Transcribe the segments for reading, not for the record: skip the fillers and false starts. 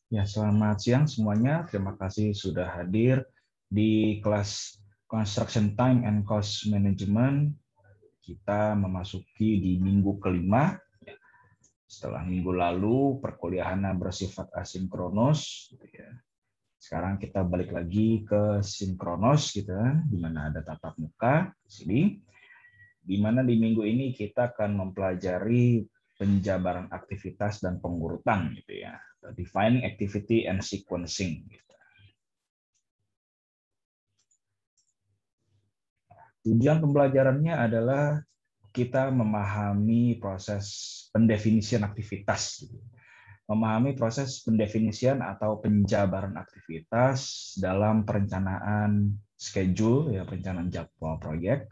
Ya, selamat siang semuanya. Terima kasih sudah hadir di kelas Construction Time and Cost Management. Kita memasuki di minggu kelima. Setelah minggu lalu, perkuliahannya bersifat asinkronus. Sekarang kita balik lagi ke sinkronos, gitu, di mana ada tatap muka di sini. Di mana di minggu ini kita akan mempelajari penjabaran aktivitas dan pengurutan, gitu ya. Defining activity and sequencing. Tujuan pembelajarannya adalah kita memahami proses pendefinisian aktivitas, memahami proses pendefinisian atau penjabaran aktivitas dalam perencanaan schedule, ya, perencanaan jadwal proyek.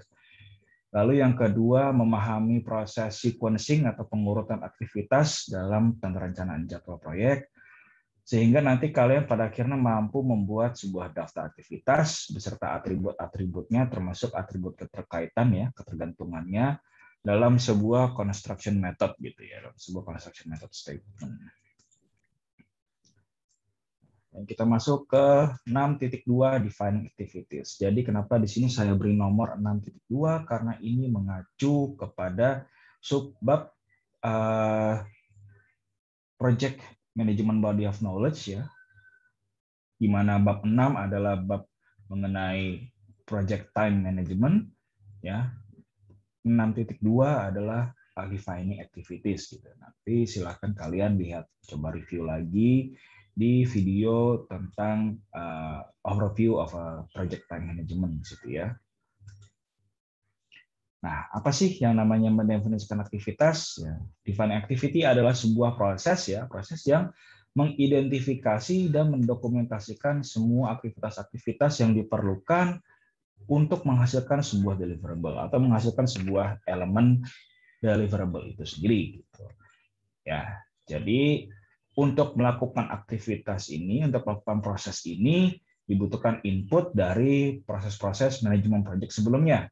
Lalu yang kedua, memahami proses sequencing atau pengurutan aktivitas dalam perencanaan jadwal proyek, sehingga nanti kalian pada akhirnya mampu membuat sebuah daftar aktivitas beserta atribut-atributnya, termasuk atribut keterkaitan, ya, ketergantungannya dalam sebuah construction method, gitu ya, dalam sebuah construction method statement. Dan kita masuk ke 6.2 defining activities. Jadi kenapa di sini saya beri nomor 6.2? Karena ini mengacu kepada subbab project management body of knowledge, ya, di mana bab 6 adalah bab mengenai project time management, ya. 6.2 adalah defining activities, gitu. Nanti silakan kalian lihat, coba review lagi di video tentang overview of project time management, gitu ya. Nah, apa sih yang namanya mendefinisikan aktivitas? Ya, defining activity adalah sebuah proses, ya, proses yang mengidentifikasi dan mendokumentasikan semua aktivitas-aktivitas yang diperlukan untuk menghasilkan sebuah deliverable atau menghasilkan sebuah elemen deliverable itu sendiri, gitu. Ya, jadi untuk melakukan aktivitas ini, untuk melakukan proses ini dibutuhkan input dari proses-proses manajemen proyek sebelumnya.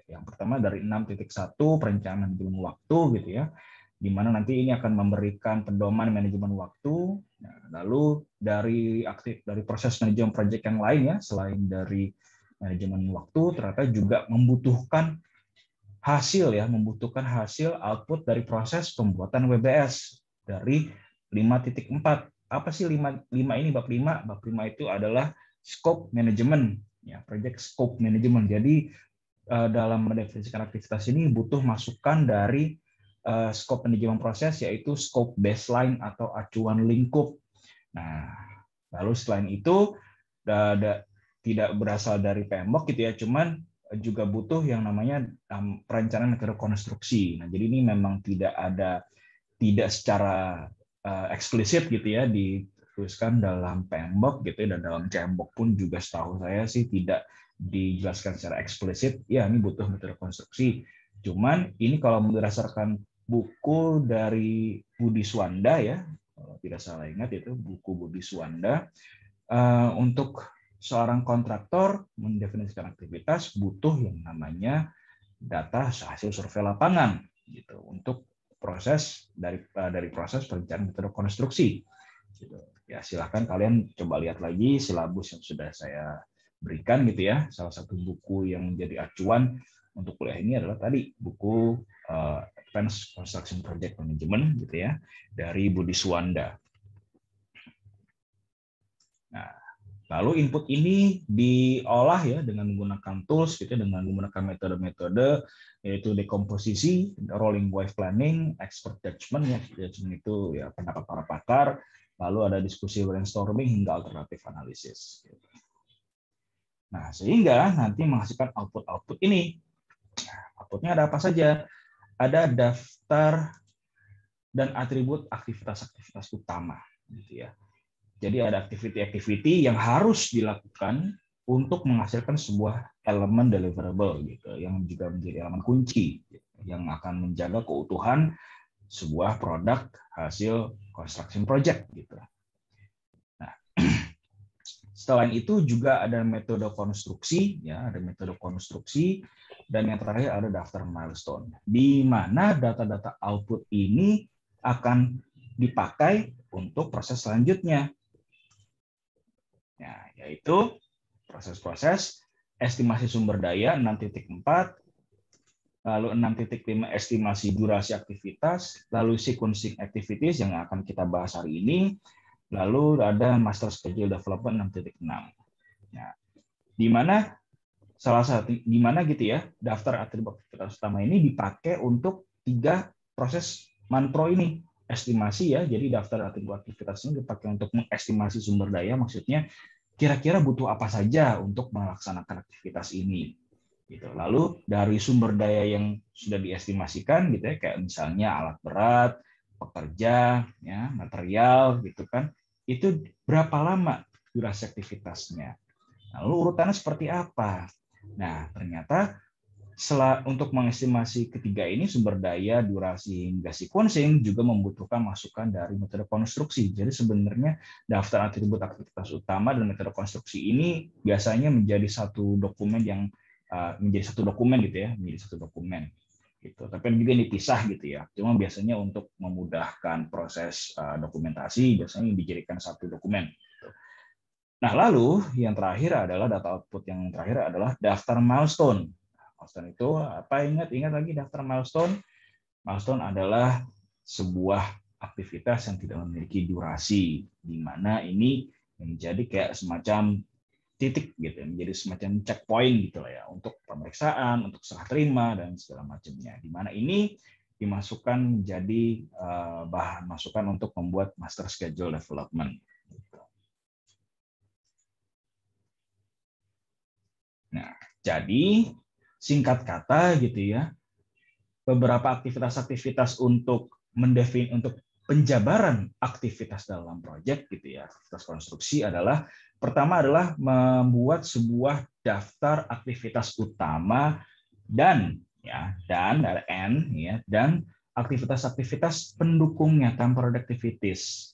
Yang pertama dari 6.1 perencanaan manajemen waktu, gitu ya, di mana nanti ini akan memberikan pedoman manajemen waktu. Lalu dari proses manajemen proyek yang lain, ya, selain dari manajemen waktu, ternyata juga membutuhkan hasil, ya, membutuhkan hasil output dari proses pembuatan WBS dari 5.4. Apa sih 5 ini? Bab 5 itu adalah scope management, ya, project scope management. Jadi dalam mendefinisikan aktivitas ini butuh masukan dari scope manajemen proses, yaitu scope baseline atau acuan lingkup. Nah, lalu selain itu tidak berasal dari PMBOK, gitu ya, cuman juga butuh yang namanya perencanaan metode konstruksi. Nah, jadi ini memang tidak secara eksplisit, gitu ya, dituliskan dalam PMBOK, gitu ya, dan dalam CMBOK pun juga setahu saya sih tidak dijelaskan secara eksplisit. Ya, ini butuh metode konstruksi. Cuman ini kalau berdasarkan buku dari Budi Suwanda, ya, kalau tidak salah ingat itu buku Budi Suwanda, untuk seorang kontraktor mendefinisikan aktivitas butuh yang namanya data hasil survei lapangan, gitu, untuk proses dari proses perencanaan metode konstruksi, gitu. Ya, silahkan kalian coba lihat lagi silabus yang sudah saya berikan, gitu ya. Salah satu buku yang menjadi acuan untuk kuliah ini adalah tadi buku Advanced Construction Project Management, gitu ya, dari Budi Suwanda. Nah, lalu input ini diolah, ya, dengan menggunakan tools, gitu, dengan menggunakan metode-metode yaitu dekomposisi, rolling wave planning, expert judgment, ya, judgment itu, ya, pendapat para pakar, lalu ada diskusi brainstorming hingga alternatif analisis. Nah, sehingga nanti menghasilkan output-output ini. Outputnya ada apa saja? Ada daftar dan atribut aktivitas-aktivitas utama, gitu ya. Jadi ada activity-activity yang harus dilakukan untuk menghasilkan sebuah elemen deliverable, gitu, yang juga menjadi elemen kunci, gitu, yang akan menjaga keutuhan sebuah produk hasil construction project, gitu. Nah, selain itu juga ada metode konstruksi, ya, ada metode konstruksi, dan yang terakhir ada daftar milestone, di mana data-data output ini akan dipakai untuk proses selanjutnya. Nah, yaitu proses-proses estimasi sumber daya 6.4, lalu 6.5 estimasi durasi aktivitas, lalu sequencing activities yang akan kita bahas hari ini, lalu ada master schedule development 6.6. Nah, di mana salah satu gitu ya, daftar atribut aktivitas utama ini dipakai untuk 3 proses manpro ini. Estimasi ya, jadi daftar atribut aktivitas ini dipakai untuk mengestimasi sumber daya, maksudnya kira-kira butuh apa saja untuk melaksanakan aktivitas ini. Gitu. Lalu dari sumber daya yang sudah diestimasikan gitu ya, kayak misalnya alat berat, pekerja, ya, material gitu kan, itu berapa lama durasi aktivitasnya. Lalu urutannya seperti apa? Nah, ternyata untuk mengestimasi ketiga ini, sumber daya, durasi, hingga sequencing juga membutuhkan masukan dari metode konstruksi. Jadi sebenarnya daftar atribut aktivitas utama dan metode konstruksi ini biasanya menjadi satu dokumen gitu ya, menjadi satu dokumen. Gitu. Tapi juga dipisah gitu ya. Cuma biasanya untuk memudahkan proses dokumentasi biasanya dijadikan satu dokumen. Nah, lalu yang terakhir adalah data output yang terakhir adalah daftar milestone. Milestone itu apa? Ingat lagi daftar milestone. Milestone adalah sebuah aktivitas yang tidak memiliki durasi, di mana ini menjadi kayak semacam titik gitu, menjadi semacam checkpoint gitu lah ya, untuk pemeriksaan, untuk serah terima dan segala macamnya. Di mana ini dimasukkan menjadi bahan masukan untuk membuat master schedule development. Nah, jadi singkat kata gitu ya, beberapa aktivitas-aktivitas untuk penjabaran aktivitas dalam proyek gitu ya, aktivitas konstruksi adalah pertama adalah membuat sebuah daftar aktivitas utama dan ada N ya, dan aktivitas-aktivitas pendukungnya, temporary activities.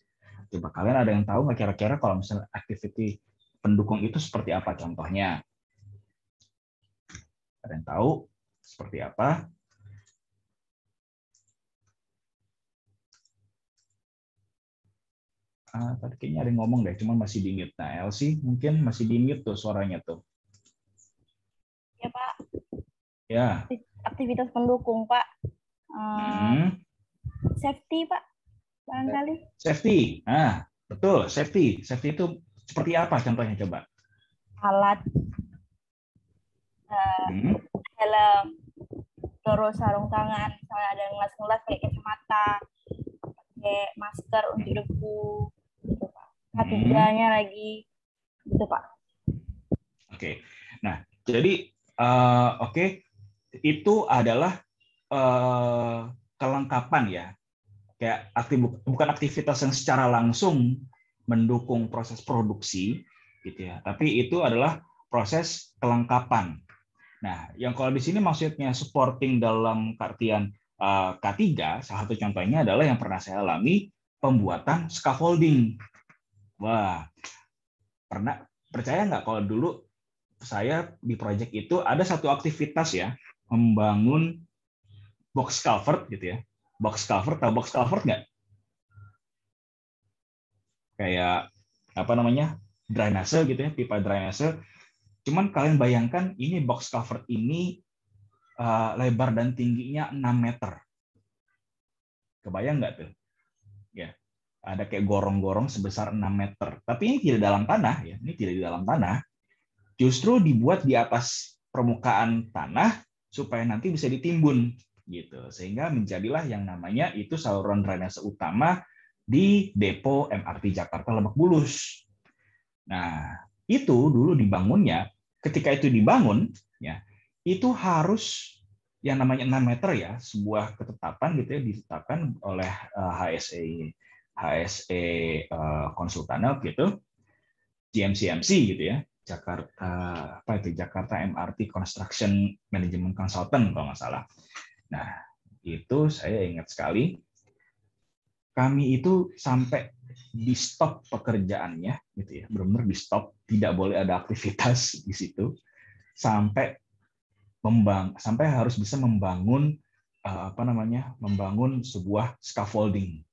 Coba kalian ada yang tahu nggak kira-kira kalau misalnya activity pendukung itu seperti apa contohnya? Ada yang tahu seperti apa? Tadi kayaknya ada yang ngomong deh, cuma masih di mute. Nah, Elsie mungkin masih di mute tuh suaranya tuh. Ya, Pak. Ya. Aktivitas pendukung, Pak. Safety, Pak. Barangkali. Safety. Nah, betul, safety. Safety itu seperti apa contohnya coba? Alat, helm, terus sarung tangan, misalnya ada ngelas-ngelas kayak kacamata, pakai masker untuk debu, gitu Pak. K3-nya lagi, gitu Pak. Oke. Nah, jadi itu adalah kelengkapan ya, kayak bukan aktivitas yang secara langsung mendukung proses produksi gitu ya, tapi itu adalah proses kelengkapan. Nah, yang kalau di sini maksudnya supporting dalam artian K3, salah satu contohnya adalah yang pernah saya alami, pembuatan scaffolding. Wah, percaya nggak kalau dulu saya di proyek itu ada satu aktivitas ya, membangun box culvert gitu ya. Box culvert, tahu box culvert nggak? Kayak apa namanya? Drainase gitu ya, pipa drainase. Cuman kalian bayangkan ini box culvert ini lebar dan tingginya 6 meter. Kebayang nggak tuh? Ya, ada kayak gorong-gorong sebesar 6 meter. Tapi ini tidak dalam tanah ya, ini tidak di dalam tanah. Justru dibuat di atas permukaan tanah supaya nanti bisa ditimbun gitu. Sehingga menjadilah yang namanya itu saluran drainase utama di depo MRT Jakarta Lebak Bulus. Nah, itu dulu dibangunnya, ketika itu dibangun ya, itu harus yang namanya 6 meter ya, sebuah ketetapan gitu ya, ditetapkan oleh HSE Konsultanel gitu, GMCMC gitu ya, Jakarta MRT Construction Management Consultant kalau nggak salah. Nah, itu saya ingat sekali, kami itu sampai di stop pekerjaannya gitu ya, benar-benar di stop, tidak boleh ada aktivitas di situ sampai harus bisa membangun membangun sebuah scaffolding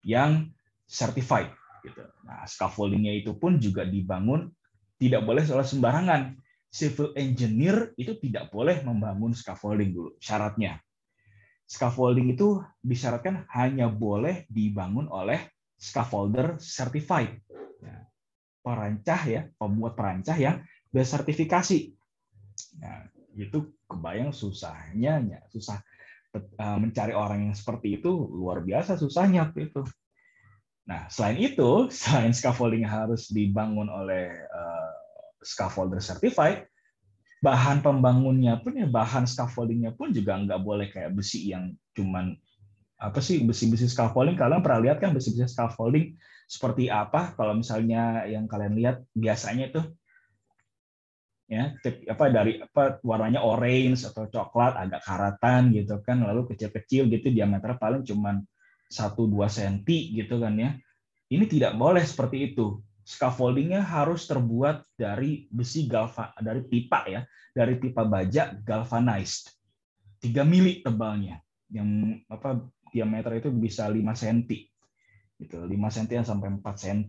yang certified gitu. Nah, scaffoldingnya itu pun juga dibangun tidak boleh soal sembarangan. Civil engineer itu tidak boleh membangun scaffolding dulu. Syaratnya, scaffolding itu disyaratkan hanya boleh dibangun oleh scaffolder certified. Perancah ya, pembuat perancah yang bersertifikasi. Nah, itu kebayang susahnya, susah mencari orang yang seperti itu, luar biasa susahnya itu. Nah, selain scaffolding harus dibangun oleh scaffolder certified, bahan pembangunnya pun ya, bahan scaffoldingnya pun juga nggak boleh kayak besi yang cuman apa sih, besi-besi scaffolding. Kalian pernah lihat kan besi-besi scaffolding seperti apa? Kalau misalnya yang kalian lihat biasanya itu ya dari warnanya orange atau coklat, agak karatan gitu kan, lalu kecil-kecil gitu, diameter paling cuman 1-2 cm gitu kan ya. Ini tidak boleh seperti itu. Scaffoldingnya harus terbuat dari besi dari pipa ya, dari pipa baja galvanized, 3 mili tebalnya, yang diameter itu bisa 5 cm gitu, 5 cm sampai 4 cm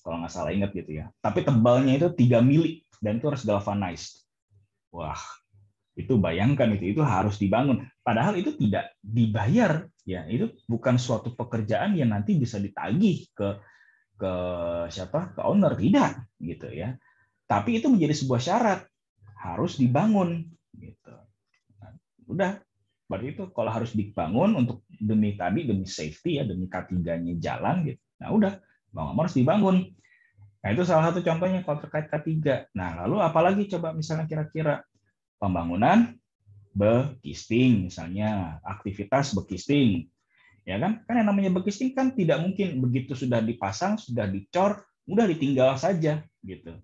kalau nggak salah ingat gitu ya. Tapi tebalnya itu 3 mili dan itu harus galvanized. Wah, itu bayangkan itu harus dibangun. Padahal itu tidak dibayar ya. Itu bukan suatu pekerjaan yang nanti bisa ditagih ke siapa? Ke owner, tidak gitu ya. Tapi itu menjadi sebuah syarat, harus dibangun gitu. Nah, udah, berarti itu kalau harus dibangun untuk demi safety ya, demi K3-nya jalan gitu. Nah, udah, harus dibangun. Nah, itu salah satu contohnya kalau terkait K3. Nah, lalu apalagi coba misalnya kira-kira pembangunan bekisting, misalnya aktivitas bekisting. Ya kan? Kan yang namanya bekisting kan tidak mungkin begitu sudah dipasang, sudah dicor, udah ditinggal saja gitu.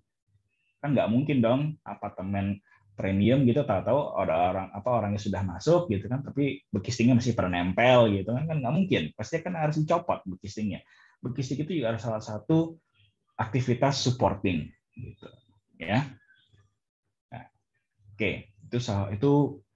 Kan nggak mungkin dong apartemen premium gitu, tahu-tahu ada orangnya sudah masuk gitu kan, tapi bekistingnya masih nempel gitu kan nggak mungkin. Pasti kan harus dicopot bekistingnya. Bekisting itu juga salah satu aktivitas supporting gitu ya. Nah, oke, itu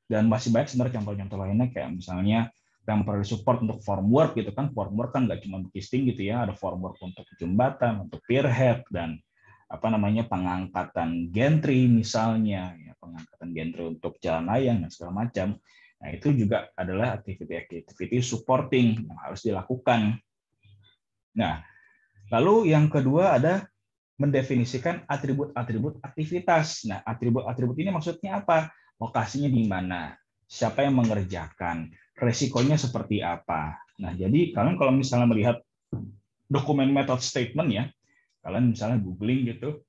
dan masih banyak sebenarnya contoh-contoh lainnya, kayak misalnya yang perlu support untuk formwork gitu kan. Formwork kan nggak cuma bekisting gitu ya, ada formwork untuk jembatan, untuk pierhead, dan pengangkatan gantry misalnya ya, pengangkatan gantry untuk jalan layang dan segala macam. Nah, itu juga adalah activity supporting yang harus dilakukan. Nah, lalu yang kedua ada mendefinisikan atribut-atribut aktivitas. Nah, atribut-atribut ini maksudnya apa? Lokasinya di mana? Siapa yang mengerjakan? Resikonya seperti apa? Nah, jadi kalian kalau misalnya melihat dokumen method statement ya, kalian misalnya googling gitu,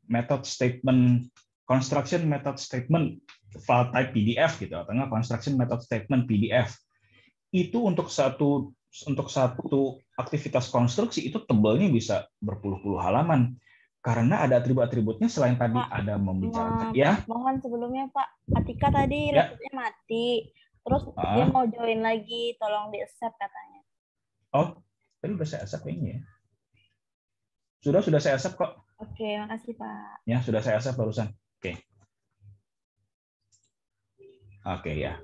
method statement, construction method statement file type PDF gitu, atau enggak construction method statement PDF. Itu untuk satu aktivitas konstruksi itu tebalnya bisa berpuluh-puluh halaman, karena ada atribut-atributnya. Selain tadi Pak, ada membicarakan ya. mohon sebelumnya Pak, Atika tadi Ya. laptopnya mati, terus dia mau join lagi, tolong di accept katanya. Oh, tadi udah saya accept ini ya. Sudah saya accept kok. Oke, makasih Pak. Ya, sudah saya accept barusan. Oke ya.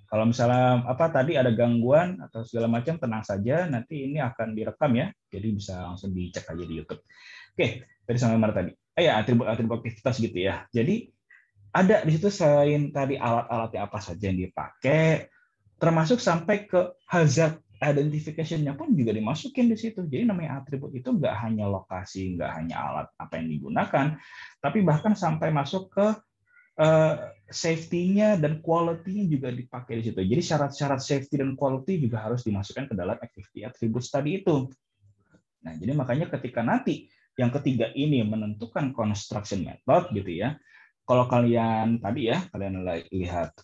Kalau misalnya tadi ada gangguan atau segala macam, tenang saja, nanti ini akan direkam ya, jadi bisa langsung dicek aja di YouTube. Oke, tadi sampai mana tadi? Ya, atribut aktivitas gitu ya. Jadi ada di situ selain tadi alat-alatnya apa saja yang dipakai, termasuk sampai ke hazard identification-nya pun juga dimasukin di situ. Jadi namanya atribut itu nggak hanya lokasi, nggak hanya alat apa yang digunakan, tapi bahkan sampai masuk ke safety-nya dan quality-nya juga dipakai di situ. Jadi syarat-syarat safety dan quality juga harus dimasukkan ke dalam activity attributes tadi itu. Nah, jadi makanya ketika nanti yang ketiga ini menentukan construction method gitu ya. Kalau kalian tadi ya, kalian lihat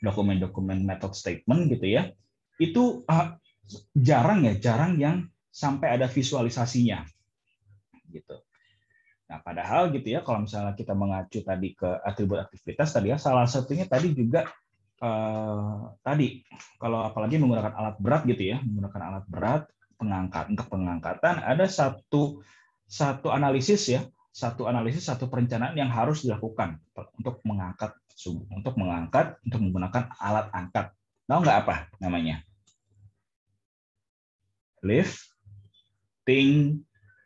dokumen-dokumen method statement gitu ya. Itu jarang yang sampai ada visualisasinya gitu. Nah, padahal gitu ya, kalau misalnya kita mengacu tadi ke atribut aktivitas tadi ya, salah satunya tadi juga tadi kalau apalagi menggunakan alat berat gitu ya, menggunakan alat berat untuk pengangkatan, ada satu analisis ya, satu perencanaan yang harus dilakukan untuk mengangkat untuk menggunakan alat angkat. Tahu nggak apa namanya? Lifting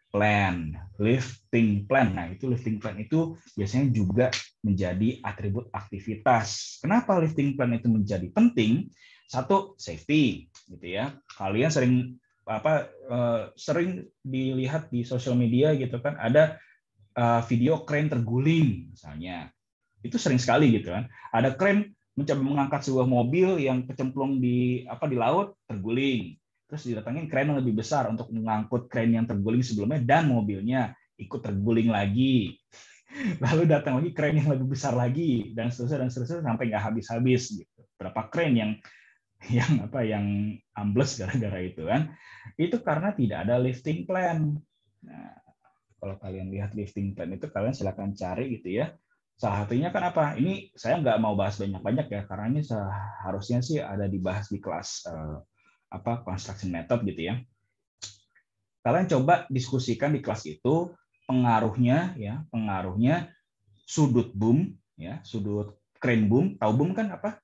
plan, lifting plan. Nah, itu lifting plan itu biasanya juga menjadi atribut aktivitas. Kenapa lifting plan itu menjadi penting? Satu, safety, gitu ya. Kalian sering dilihat di sosial media gitu kan, ada video kren terguling misalnya. Itu sering sekali gitu kan. Ada kren mencoba mengangkat sebuah mobil yang kecemplung di laut, terguling. Terus didatangin kren yang lebih besar untuk mengangkut kren yang terguling sebelumnya dan mobilnya ikut terguling lagi. Lalu datang lagi kren yang lebih besar lagi dan seterusnya sampai nggak habis-habis gitu. Berapa kren yang ambles gara-gara itu kan? Itu karena tidak ada lifting plan. Nah, kalau kalian lihat lifting plan itu kalian silakan cari gitu ya. Salah satunya kan apa? Ini saya nggak mau bahas banyak-banyak ya karena ini seharusnya sih ada dibahas di kelas construction method gitu ya. Kalian coba diskusikan di kelas itu pengaruhnya sudut boom ya, sudut crane boom. Tahu boom kan apa?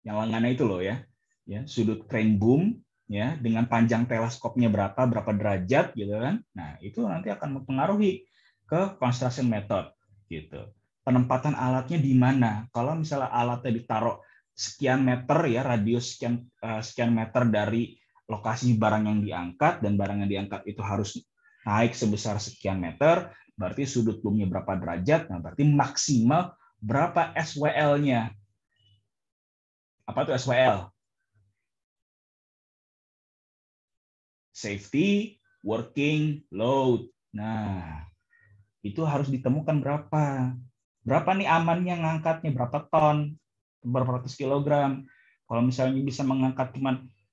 Yang lengannya itu loh ya. Ya, sudut crane boom ya dengan panjang teleskopnya berapa derajat gitu kan. Nah, itu nanti akan mempengaruhi ke construction method gitu. Penempatan alatnya di mana? Kalau misalnya alatnya ditaruh sekian meter ya, radius sekian meter dari lokasi barang yang diangkat dan barang yang diangkat itu harus naik sebesar sekian meter, berarti sudut boomnya berapa derajat, nah berarti maksimal berapa SWL-nya. Apa itu SWL? Safety working load. Nah, itu harus ditemukan berapa. Berapa nih amannya ngangkatnya, berapa ton, berapa ratus kilogram. Kalau misalnya bisa mengangkat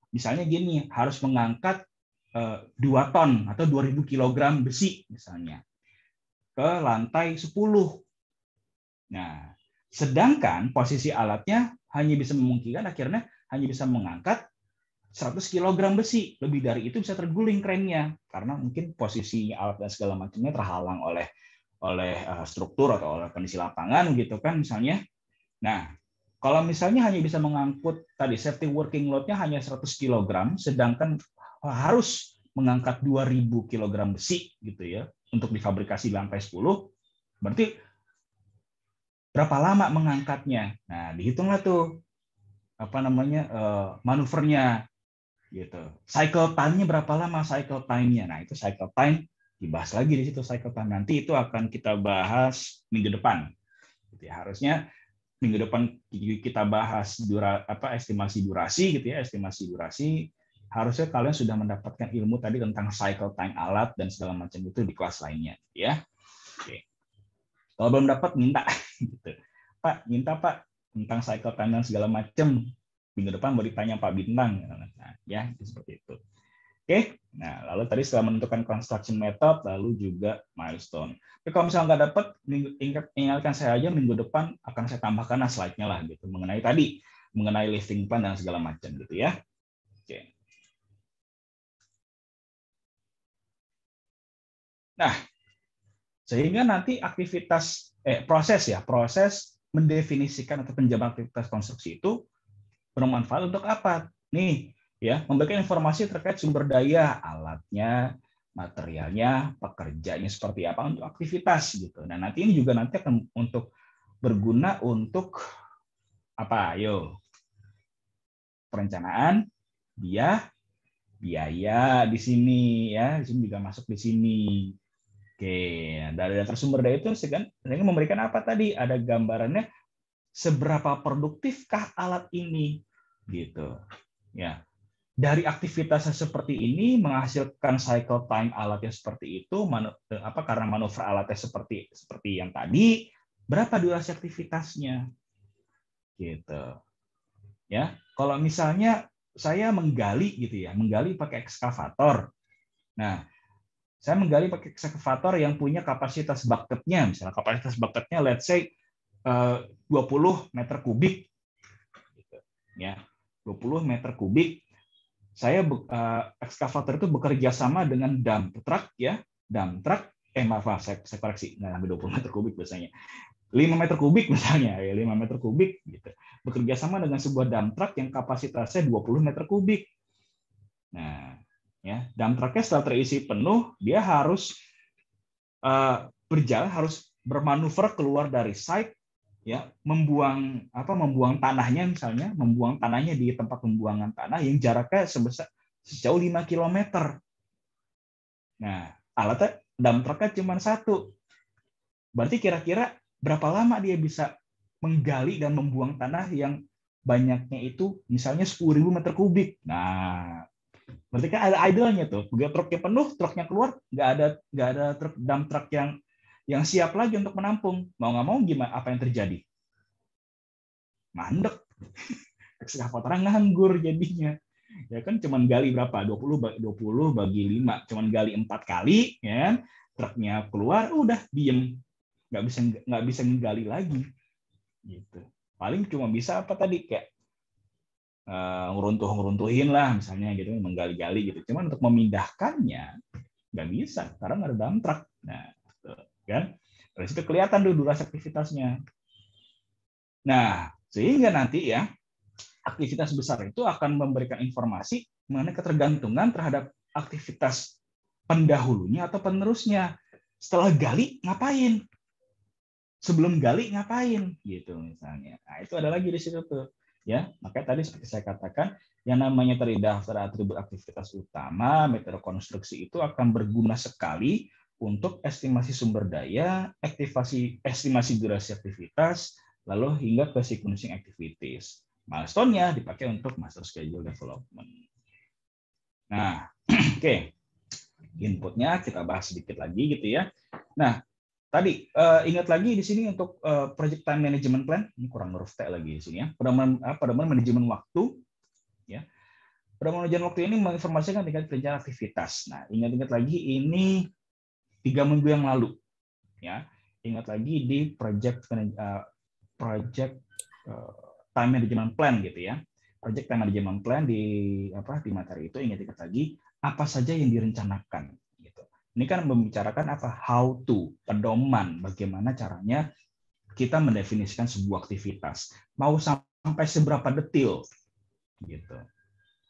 misalnya gini, harus mengangkat 2 ton atau 2000 kilogram besi misalnya ke lantai 10. Nah, sedangkan posisi alatnya hanya bisa memungkinkan akhirnya hanya bisa mengangkat 100 kg besi. Lebih dari itu bisa terguling krennya karena mungkin posisi alat dan segala macamnya terhalang oleh struktur atau oleh kondisi lapangan gitu kan misalnya. Nah, kalau misalnya hanya bisa mengangkut tadi safety working load-nya hanya 100 kg, sedangkan harus mengangkat 2000 kg besi gitu ya untuk difabrikasi di lantai 10, berarti berapa lama mengangkatnya? Nah, dihitunglah tuh manuvernya gitu. Cycle time-nya berapa lama cycle time-nya? Nah, itu cycle time dibahas lagi di situ cycle time. Nanti itu akan kita bahas minggu depan. Jadi, harusnya minggu depan kita bahas estimasi durasi gitu ya, estimasi durasi. Harusnya kalian sudah mendapatkan ilmu tadi tentang cycle time alat dan segala macam itu di kelas lainnya ya. Oke. Kalau belum dapat minta gitu. Minta Pak tentang cycle time dan segala macam. Minggu depan mau ditanya Pak Bintang. Nah, ya, seperti itu. Oke, nah lalu tadi setelah menentukan construction method, lalu juga milestone. Tapi kalau misalnya nggak dapat, ingatkan saya aja minggu depan akan saya tambahkan slide-nya lah gitu mengenai lifting plan dan segala macam gitu ya. Oke. Nah, sehingga nanti proses mendefinisikan atau penjabaran aktivitas konstruksi itu bermanfaat untuk apa? Nih, ya, memberikan informasi terkait sumber daya, alatnya, materialnya, pekerjanya seperti apa untuk aktivitas gitu. Nah, nanti ini juga akan berguna untuk apa? Ayo. Perencanaan, biaya di sini ya, di sini juga masuk di sini. Oke, dari data sumber daya itu sehingga memberikan apa tadi? Ada gambarannya seberapa produktifkah alat ini gitu. Ya. Dari aktivitasnya seperti ini menghasilkan cycle time alatnya seperti itu karena manuver alatnya seperti yang tadi, berapa durasi aktivitasnya gitu ya. Kalau misalnya saya menggali gitu ya, menggali pakai ekskavator. Nah, saya menggali pakai ekskavator yang punya kapasitas bucketnya, misalnya kapasitas bucketnya let's say 20 meter kubik gitu ya. 20 meter kubik. Saya ekskavator itu bekerja sama dengan dump truck ya, saya koreksi, nggak sampai 20 meter kubik biasanya, 5 meter kubik misalnya, ya 5 meter kubik gitu, bekerja sama dengan sebuah dump truck yang kapasitasnya 20 meter kubik. Nah, Ya, dump trucknya setelah terisi penuh, dia harus berjalan, harus bermanuver keluar dari site, ya, membuang tanahnya, misalnya membuang tanahnya di tempat pembuangan tanah yang jaraknya sejauh 5 km. Nah, alatnya dump trucknya cuma satu. Berarti kira-kira berapa lama dia bisa menggali dan membuang tanah yang banyaknya itu misalnya 10.000 meter kubik. Nah, berarti kan ada idle-nya tuh. Begitu truknya penuh, truknya keluar, nggak ada truk dump truck yang siap lagi untuk menampung. Mau nggak mau gimana? Apa yang terjadi? Mandek. Ekskavatornya nganggur jadinya. Ya kan cuman gali berapa? 20 bagi 5. Cuman gali 4 kali, ya. Truknya keluar, udah diem. Nggak bisa menggali lagi. Gitu. Paling cuma bisa apa tadi, kayak ngeruntuhin lah misalnya gitu, menggali-gali gitu. Cuman untuk memindahkannya nggak bisa karena nggak ada dump truck. Nah, kan dari situ kelihatan tuh durasi aktivitasnya. Nah, sehingga nanti ya aktivitas besar itu akan memberikan informasi mengenai ketergantungan terhadap aktivitas pendahulunya atau penerusnya. Setelah gali ngapain? Sebelum gali ngapain? Gitu misalnya. Nah, itu ada lagi di situ tuh. Ya, makanya tadi seperti saya katakan, yang namanya tadi daftar atribut aktivitas utama, metode konstruksi itu akan berguna sekali untuk estimasi sumber daya, estimasi durasi aktivitas, lalu hingga ke sequencing activities. Milestone-nya dipakai untuk master schedule development. Nah, oke. Inputnya kita bahas sedikit lagi gitu ya. Nah, tadi ingat lagi di sini untuk project time management plan, ini kurang huruf T lagi di sini ya. Pedoman manajemen waktu, ya. Pedoman manajemen waktu ini menginformasikan tingkat perencanaan aktivitas. Nah, ingat-ingat lagi ini 3 minggu yang lalu, ya. Ingat lagi di project time management plan gitu ya. Project time management plan di materi itu ingat-ingat lagi apa saja yang direncanakan gitu. Ini kan membicarakan how to, pedoman bagaimana caranya kita mendefinisikan sebuah aktivitas. Mau sampai seberapa detail gitu.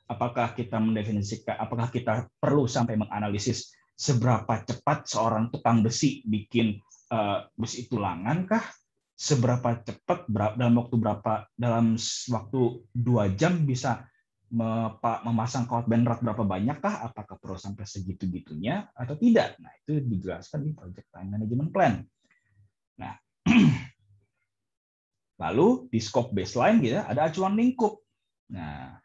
Apakah kita mendefinisikan, apakah kita perlu sampai menganalisis seberapa cepat seorang tukang besi bikin besi tulangan kah? Seberapa cepat dalam waktu 2 jam bisa memasang kawat benrat berapa banyak kah? Apakah perlu sampai segitu-gitunya atau tidak? Nah, itu dijelaskan di project time management plan. Nah, lalu di scope baseline gitu ada acuan lingkup. Nah,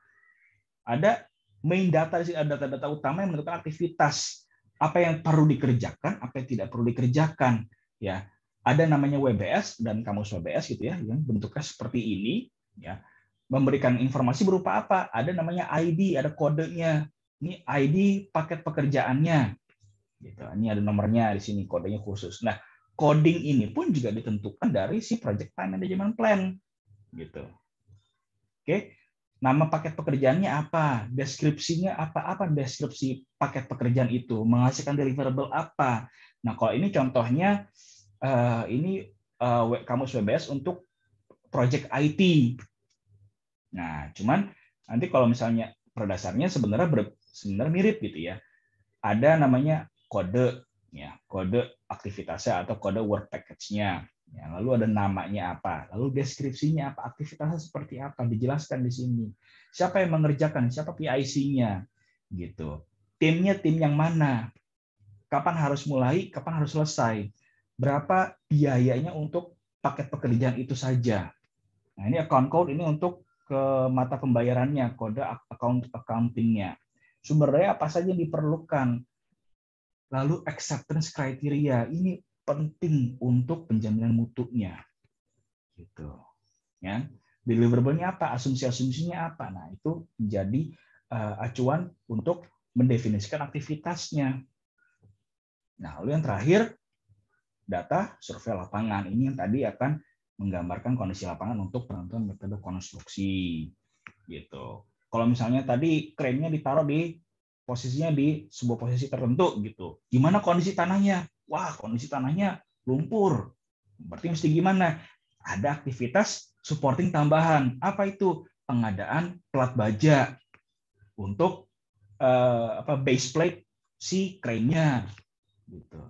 ada main data di sini, ada data-data utama yang menentukan aktivitas apa yang perlu dikerjakan, apa yang tidak perlu dikerjakan, ya. Ada namanya WBS dan kamus WBS gitu ya, yang bentuknya seperti ini, ya. Memberikan informasi berupa apa? Ada namanya ID, ada kodenya. Ini ID paket pekerjaannya. Gitu. Ini ada nomornya di sini, kodenya khusus. Nah, coding ini pun juga ditentukan dari si project time management plan. Gitu. Oke. Nama paket pekerjaannya apa? Deskripsinya apa deskripsi paket pekerjaan itu? Menghasilkan deliverable apa? Nah, kalau ini contohnya ini kamus WBS untuk project IT. Nah, cuman nanti kalau misalnya berdasarnya sebenarnya mirip gitu ya. Ada namanya kode, ya, kode aktivitasnya atau kode work package-nya. Ya, lalu ada namanya apa, lalu deskripsinya apa, aktivitasnya seperti apa, dijelaskan di sini. Siapa yang mengerjakan, siapa PIC-nya, gitu. Timnya tim yang mana, kapan harus mulai, kapan harus selesai, berapa biayanya untuk paket pekerjaan itu saja. Nah, ini account code ini untuk ke mata pembayarannya, kode accounting-nya. Sumber daya apa saja yang diperlukan. Lalu acceptance criteria ini penting untuk penjaminan mutunya. Gitu. Ya. Deliverable-nya apa? Asumsi-asumsinya apa? Nah, itu menjadi acuan untuk mendefinisikan aktivitasnya. Nah, lalu yang terakhir data survei lapangan. Ini yang tadi akan menggambarkan kondisi lapangan untuk penentuan metode konstruksi. Gitu. Kalau misalnya tadi krennya ditaruh di posisinya di sebuah posisi tertentu gitu. Gimana kondisi tanahnya? Wah, kondisi tanahnya lumpur. Berarti mesti gimana? Ada aktivitas supporting tambahan. Apa itu? Pengadaan plat baja untuk base plate si crane-nya gitu.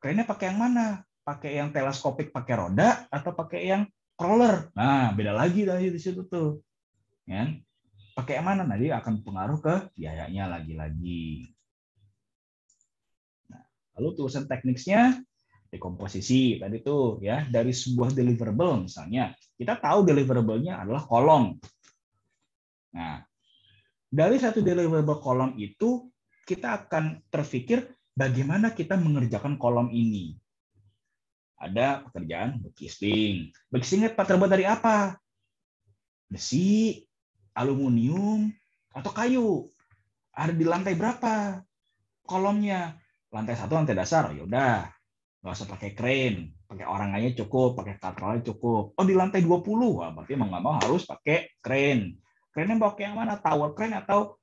Crane-nya pakai yang mana? Pakai yang teleskopik pakai roda atau pakai yang crawler? Nah, beda lagi tadi di situ tuh. Ya. Pakai yang mana? Nanti akan pengaruh ke biayanya lagi-lagi. Nah, lalu tulisan teknisnya dekomposisi tadi tuh ya, dari sebuah deliverable misalnya. Kita tahu deliverable-nya adalah kolom. Nah, dari satu deliverable kolom itu kita akan terpikir bagaimana kita mengerjakan kolom ini. Ada pekerjaan backcasting. Backcasting terbuat dari apa? Besi, aluminium, atau kayu. Ada di lantai berapa kolomnya? Lantai 1, lantai dasar. Ya udah, nggak usah pakai crane, pakai orang aja cukup, pakai katrol cukup. Oh, di lantai 20, wah, berarti mau nggak mau harus pakai crane. Crane-nya pakai yang mana? Tower crane atau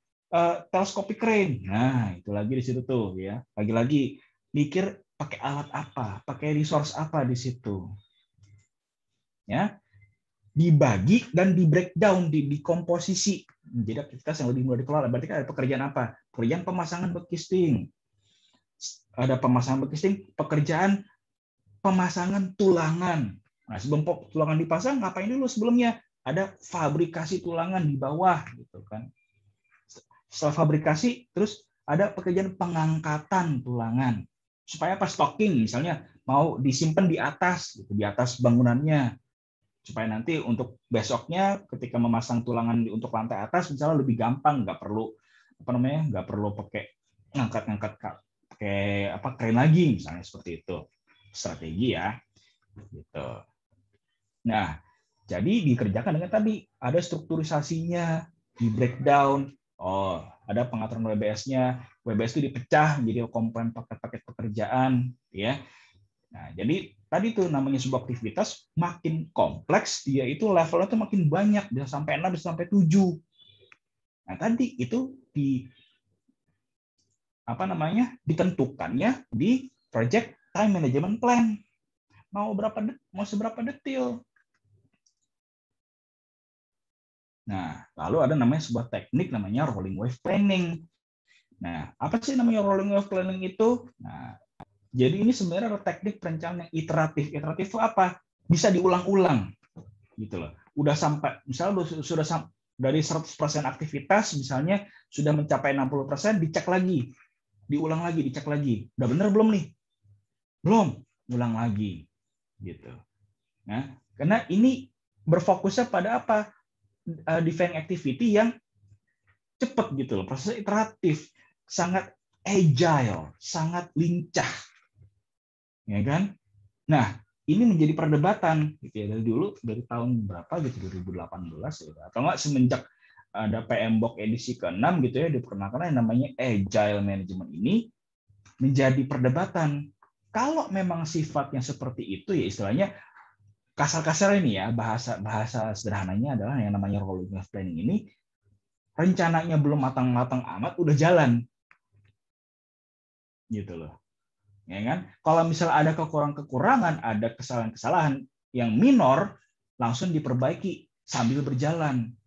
telescopic crane? Nah, itu lagi di situ tuh ya. Lagi-lagi mikir pakai alat apa, pakai resource apa di situ. Ya, dibagi dan di breakdown, di komposisi. Jadi aktivitas yang lebih mudah dikelola. Berarti kan ada pekerjaan apa? Pekerjaan pemasangan backcasting. Ada pemasangan backcasting, pekerjaan pemasangan tulangan. Nah, sebelum tulangan dipasang, ngapain dulu sebelumnya? Ada fabrikasi tulangan di bawah, gitu kan. Setelah fabrikasi, terus ada pekerjaan pengangkatan tulangan. Supaya pas stocking, misalnya mau disimpan di atas, gitu, di atas bangunannya, supaya nanti untuk besoknya ketika memasang tulangan untuk lantai atas, misalnya lebih gampang, nggak perlu pakai ngangkat-ngangkat pakai crane lagi, misalnya seperti itu. Strategi ya. Gitu. Nah, jadi dikerjakan dengan tadi ada strukturisasinya, di breakdown. Oh, ada pengaturan WBS-nya. WBS itu dipecah menjadi komponen paket-paket pekerjaan, ya. Nah, jadi tadi tuh namanya sebuah aktivitas makin kompleks, dia itu levelnya tuh makin banyak, bisa sampai 6, bisa sampai 7. Nah, tadi itu ditentukannya di project time management plan. Mau seberapa detail. Nah, lalu ada namanya sebuah teknik namanya rolling wave planning. Nah, apa sih namanya rolling wave planning itu? Nah, jadi ini sebenarnya ada teknik perencanaan yang iteratif. Iteratif itu apa? Bisa diulang-ulang. Gitu loh. Udah sampai, misalnya sudah dari 100% aktivitas, misalnya sudah mencapai 60%, dicek lagi. Diulang lagi, dicek lagi. Udah bener belum nih? Belum. Ulang lagi. Gitu. Nah, karena ini berfokusnya pada apa? Defining activity yang cepat gitu loh, prosesnya iteratif, sangat agile, sangat lincah, ya kan? Nah, ini menjadi perdebatan gitu ya dari tahun berapa gitu 2018 gitu. Atau enggak semenjak ada PMBOK edisi ke-6 gitu ya, diperkenalkan yang namanya agile management ini menjadi perdebatan. Kalau memang sifatnya seperti itu ya istilahnya kasar-kasar ini ya, bahasa sederhananya adalah yang namanya rolling wave planning ini rencananya belum matang-matang amat udah jalan. Gitu loh. Ya kan? Kalau misalnya ada kekurangan-kekurangan, ada kesalahan-kesalahan yang minor, langsung diperbaiki sambil berjalan.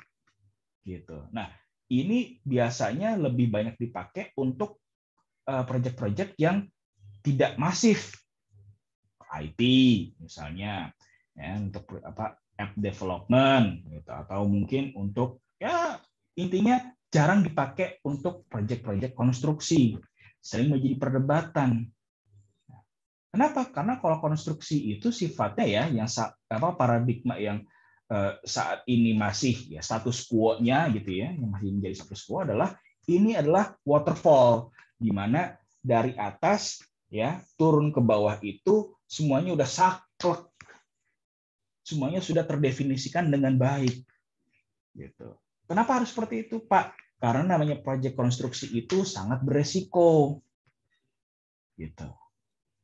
Gitu. Nah, ini biasanya lebih banyak dipakai untuk proyek-proyek yang tidak masif. IT misalnya, ya, untuk app development gitu, atau mungkin untuk ya intinya jarang dipakai untuk proyek-proyek konstruksi, sering menjadi perdebatan. Kenapa? Karena kalau konstruksi itu sifatnya ya yang paradigma yang saat ini masih ya status quo-nya gitu ya, yang masih menjadi status quo adalah ini adalah waterfall, di mana dari atas ya turun ke bawah itu semuanya udah saklek, semuanya sudah terdefinisikan dengan baik. Gitu. Kenapa harus seperti itu, Pak? Karena namanya proyek konstruksi itu sangat beresiko. Gitu.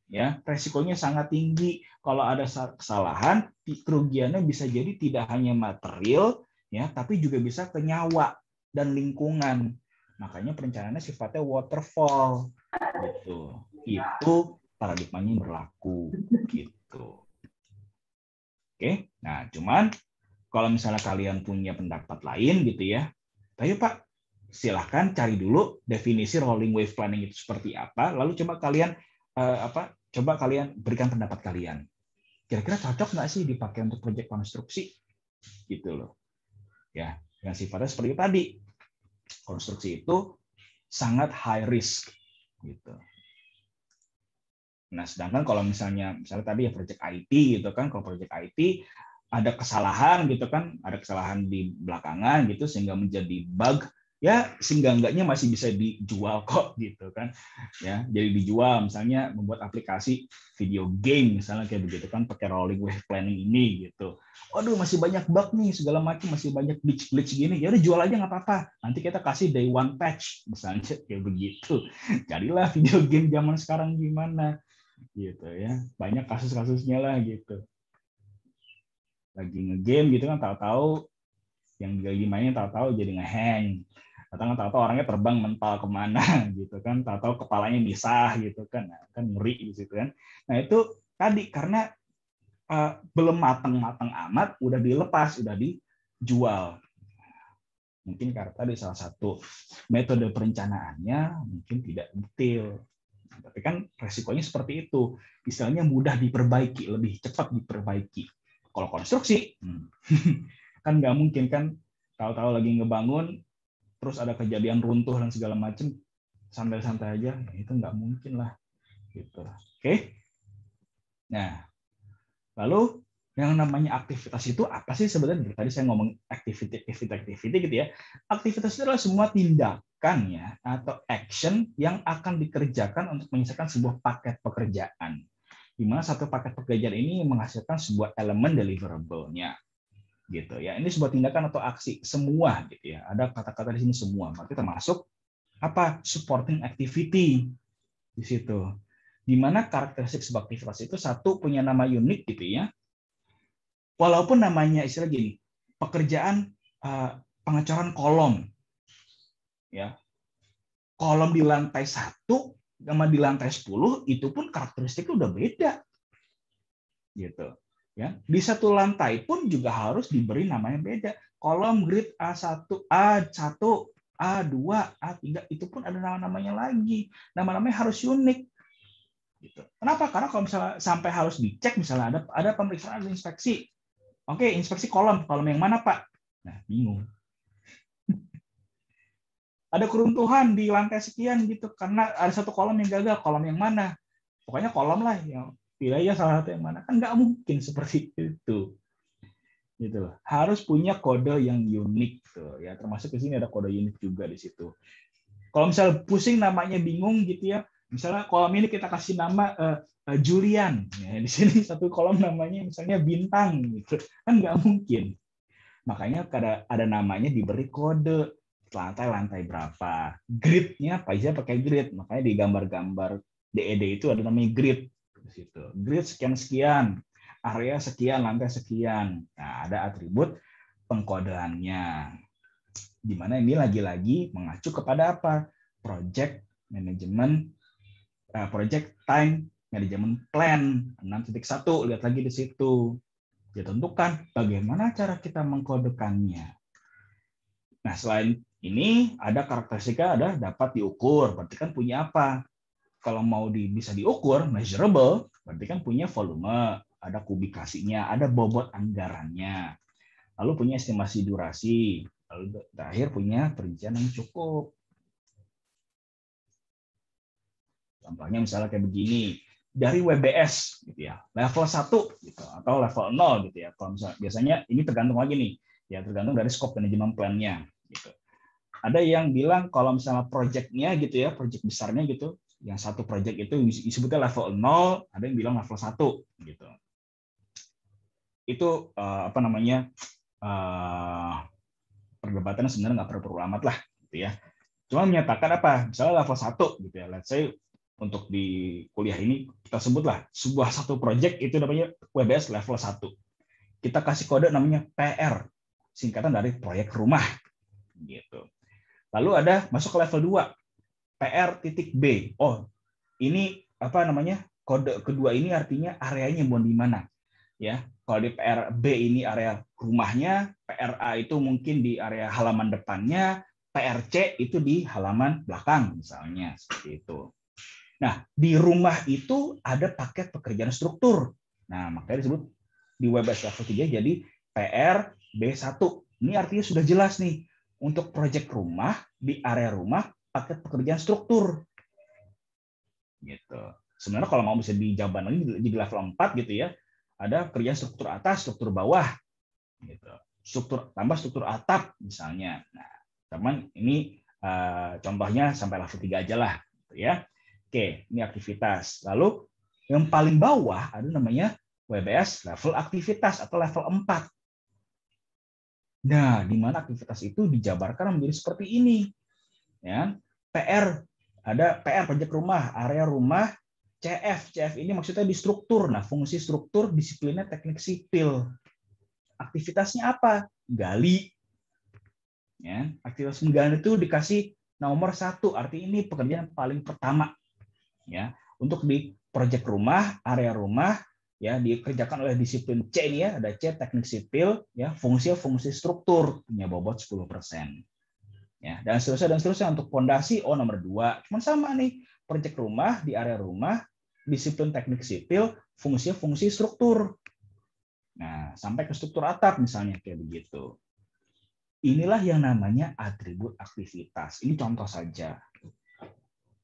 Ya, resikonya sangat tinggi. Kalau ada kesalahan, kerugiannya bisa jadi tidak hanya material, ya, tapi juga bisa ke nyawa dan lingkungan. Makanya perencanaannya sifatnya waterfall, gitu. Itu paradigmanya berlaku, gitu. Oke, nah cuman kalau misalnya kalian punya pendapat lain, gitu ya, ayo Pak, silahkan cari dulu definisi rolling wave planning itu seperti apa, lalu coba kalian berikan pendapat kalian. Kira-kira cocok nggak sih dipakai untuk proyek konstruksi? Gitu loh. Ya, yang sifatnya seperti tadi. Konstruksi itu sangat high risk gitu. Nah, sedangkan kalau misalnya tadi ya proyek IT gitu kan, kalau proyek IT ada kesalahan gitu kan, ada kesalahan di belakangan gitu sehingga menjadi bug, ya sehingga-enggaknya masih bisa dijual kok gitu kan. Ya, jadi dijual misalnya membuat aplikasi video game misalnya kayak begitu kan pakai rolling wave planning ini gitu. Waduh, masih banyak bug nih segala macam, masih banyak glitch gini. Ya udah jual aja nggak apa-apa. Nanti kita kasih day one patch misalnya kayak begitu. Jadilah video game zaman sekarang gimana gitu ya. Banyak kasus-kasusnya lah gitu. Lagi ngegame gitu kan tahu-tahu yang lagi mainin tahu-tahu jadi ngehang. Tahu-tahu orangnya terbang mental kemana gitu kan, tahu-tahu kepalanya misah gitu kan, nah, kan ngeri gitu kan. Nah itu tadi karena belum matang-matang amat, udah dilepas, udah dijual. Mungkin karena tadi salah satu metode perencanaannya mungkin tidak detail. Tapi kan resikonya seperti itu. Istilahnya mudah diperbaiki, lebih cepat diperbaiki. Kalau konstruksi, kan nggak mungkin kan tahu-tahu lagi ngebangun, terus ada kejadian runtuh dan segala macam, santai-santai aja, itu nggak mungkin lah. Gitu. Oke. Nah, lalu yang namanya aktivitas itu apa sih sebenarnya? Tadi saya ngomong activity gitu ya. Aktivitas itu adalah semua tindakan ya atau action yang akan dikerjakan untuk menyelesaikan sebuah paket pekerjaan. Di mana satu paket pekerjaan ini menghasilkan sebuah elemen deliverable-nya. Gitu ya. Ini sebuah tindakan atau aksi semua gitu ya. Ada kata-kata di sini semua. Berarti termasuk apa? Supporting activity di situ. Di mana karakteristik sebuah aktivitas itu satu punya nama unik gitu ya. Walaupun namanya istilah gini, pekerjaan pengecoran kolom, ya, kolom di lantai 1 sama di lantai 10 itu pun karakteristiknya udah beda, gitu, ya. Di satu lantai pun juga harus diberi namanya beda. Kolom grid A1, A1, A2, A3 itu pun ada nama-namanya lagi. Nama-namanya harus unik. Gitu. Kenapa? Karena kalau misalnya sampai harus dicek, misalnya ada pemeriksaan, ada inspeksi. Oke, inspeksi kolom yang mana Pak? Nah, bingung. Ada keruntuhan di lantai sekian gitu, karena ada satu kolom yang gagal, kolom yang mana? Pokoknya kolom lah, yang pilih aja salah satu yang mana. Kan nggak mungkin seperti itu. Gitu loh. Harus punya kode yang unik tuh ya, termasuk di sini ada kode unik juga di situ. Kalau misalnya pusing namanya bingung gitu ya, misalnya kolom ini kita kasih nama Julian, ya, di sini satu kolom namanya misalnya Bintang, gitu kan nggak mungkin. Makanya ada namanya diberi kode lantai berapa, gridnya apa aja pakai grid, makanya di gambar-gambar DED itu ada namanya grid di situ. Grid sekian, area sekian, lantai sekian. Nah, ada atribut pengkodeannya. Di mana ini lagi-lagi mengacu kepada apa? Project Management, Project Time Management Plan 6.1. Lihat lagi di situ. Ditentukan bagaimana cara kita mengkodekannya. Nah, selain ini ada karakteristiknya, ada dapat diukur. Berarti kan punya apa? Kalau mau bisa diukur, measurable, berarti kan punya volume, ada kubikasinya, ada bobot anggarannya. Lalu punya estimasi durasi. Lalu terakhir punya perincian yang cukup. Contohnya misalnya kayak begini, dari WBS gitu ya, level 1 gitu atau level 0 gitu ya. Kalau misalnya biasanya ini tergantung lagi nih, ya tergantung dari scope manajemen plan-nya gitu. Ada yang bilang kalau misalnya project-nya gitu ya, project besarnya gitu, yang satu project itu disebutnya level 0, ada yang bilang level 1 gitu. Itu apa namanya? Perdebatannya sebenarnya nggak perlu amat lah gitu ya. Cuma menyatakan apa? Misalnya level 1 gitu ya. Let's say untuk di kuliah ini kita sebutlah sebuah satu project itu namanya WBS level 1. Kita kasih kode namanya PR, singkatan dari proyek rumah gitu. Lalu ada masuk ke level 2, PR.B. Oh, ini apa namanya? Kode kedua ini artinya areanya mau di mana? Ya. Kalau di PR B ini area rumahnya, PRA itu mungkin di area halaman depannya, PRC itu di halaman belakang misalnya seperti itu. Nah, di rumah itu ada paket pekerjaan struktur. Nah, makanya disebut di WBS level 3 jadi PR B1. Ini artinya sudah jelas nih untuk proyek rumah di area rumah paket pekerjaan struktur. Gitu. Sebenarnya kalau mau bisa dijabarkan lagi di level 4 gitu ya. Ada pekerjaan struktur atas, struktur bawah gitu. Tambah struktur atap misalnya. Nah, teman ini contohnya sampai level 3 aja lah gitu ya. Oke, ini aktivitas. Lalu yang paling bawah ada namanya WBS level aktivitas atau level 4. Nah, di mana aktivitas itu dijabarkan menjadi seperti ini. Ya. PR, ada PR proyek rumah, area rumah, CF ini maksudnya di struktur. Nah, fungsi struktur disiplinnya teknik sipil. Aktivitasnya apa? Gali. Ya, aktivitas menggali itu dikasih nomor 1, arti ini pekerjaan paling pertama. Ya, untuk di proyek rumah, area rumah, ya dikerjakan oleh disiplin C ini ya, ada C teknik sipil, ya fungsi struktur punya bobot 10%. Ya, dan seterusnya untuk fondasi nomor 2. Cuman sama nih, proyek rumah di area rumah, disiplin teknik sipil, fungsi struktur. Nah, sampai ke struktur atap misalnya kayak begitu. Inilah yang namanya atribut aktivitas. Ini contoh saja.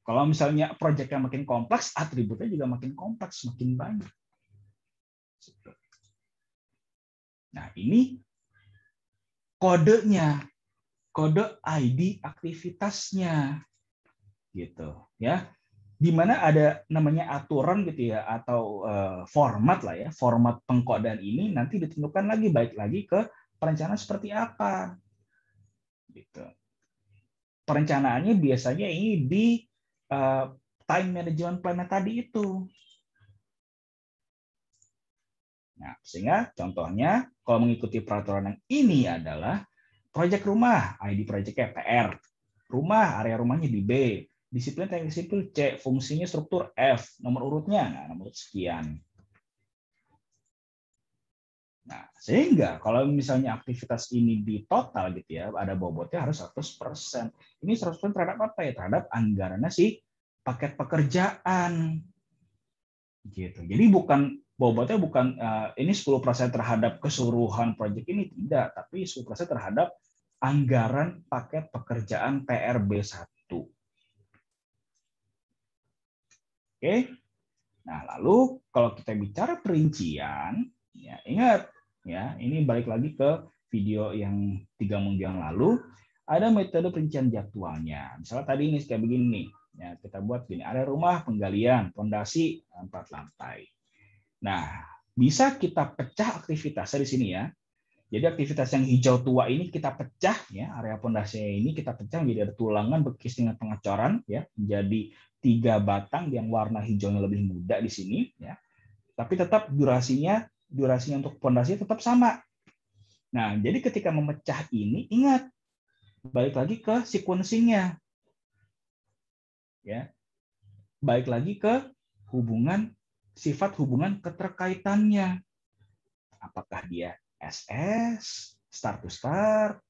Kalau misalnya proyeknya makin kompleks, atributnya juga makin kompleks, makin banyak. Nah, ini kodenya, kode ID aktivitasnya, gitu ya. Di mana ada namanya aturan gitu ya, atau format lah ya, format pengkodean ini nanti ditentukan lagi baik lagi ke perencanaan seperti apa, gitu. Perencanaannya biasanya ini di time management plan tadi itu. Nah, sehingga contohnya kalau mengikuti peraturan yang ini adalah proyek rumah, ID proyeknya PR. Rumah, area rumahnya di B. Disiplin teknik sipil C, fungsinya struktur F, nomor urutnya, nah, nomor sekian. Nah, sehingga kalau misalnya aktivitas ini di total gitu ya, ada bobotnya harus 100%. Ini 100% terhadap apa ya? Terhadap anggarannya si paket pekerjaan. Gitu. Jadi bobotnya bukan ini 10% terhadap keseluruhan proyek ini, tidak, tapi 10% terhadap anggaran paket pekerjaan PRB1. Oke. Nah, lalu kalau kita bicara perincian, ya ingat ya, ini balik lagi ke video yang 3 minggu yang lalu, ada metode perincian jadwalnya. Misalnya tadi ini kayak begini nih. Ya, kita buat gini, area rumah, penggalian, fondasi 4 lantai. Nah, bisa kita pecah aktivitasnya di sini ya. Jadi aktivitas yang hijau tua ini kita pecah ya, area pondasinya ini kita pecah menjadi ada tulangan, bekis dengan pengecoran ya, menjadi 3 batang yang warna hijaunya lebih muda di sini ya. Tapi tetap durasinya untuk pondasi tetap sama. Nah, jadi ketika memecah ini ingat balik lagi ke sequencing-nya. Ya. Balik lagi ke sifat hubungan keterkaitannya. Apakah dia SS, start to start,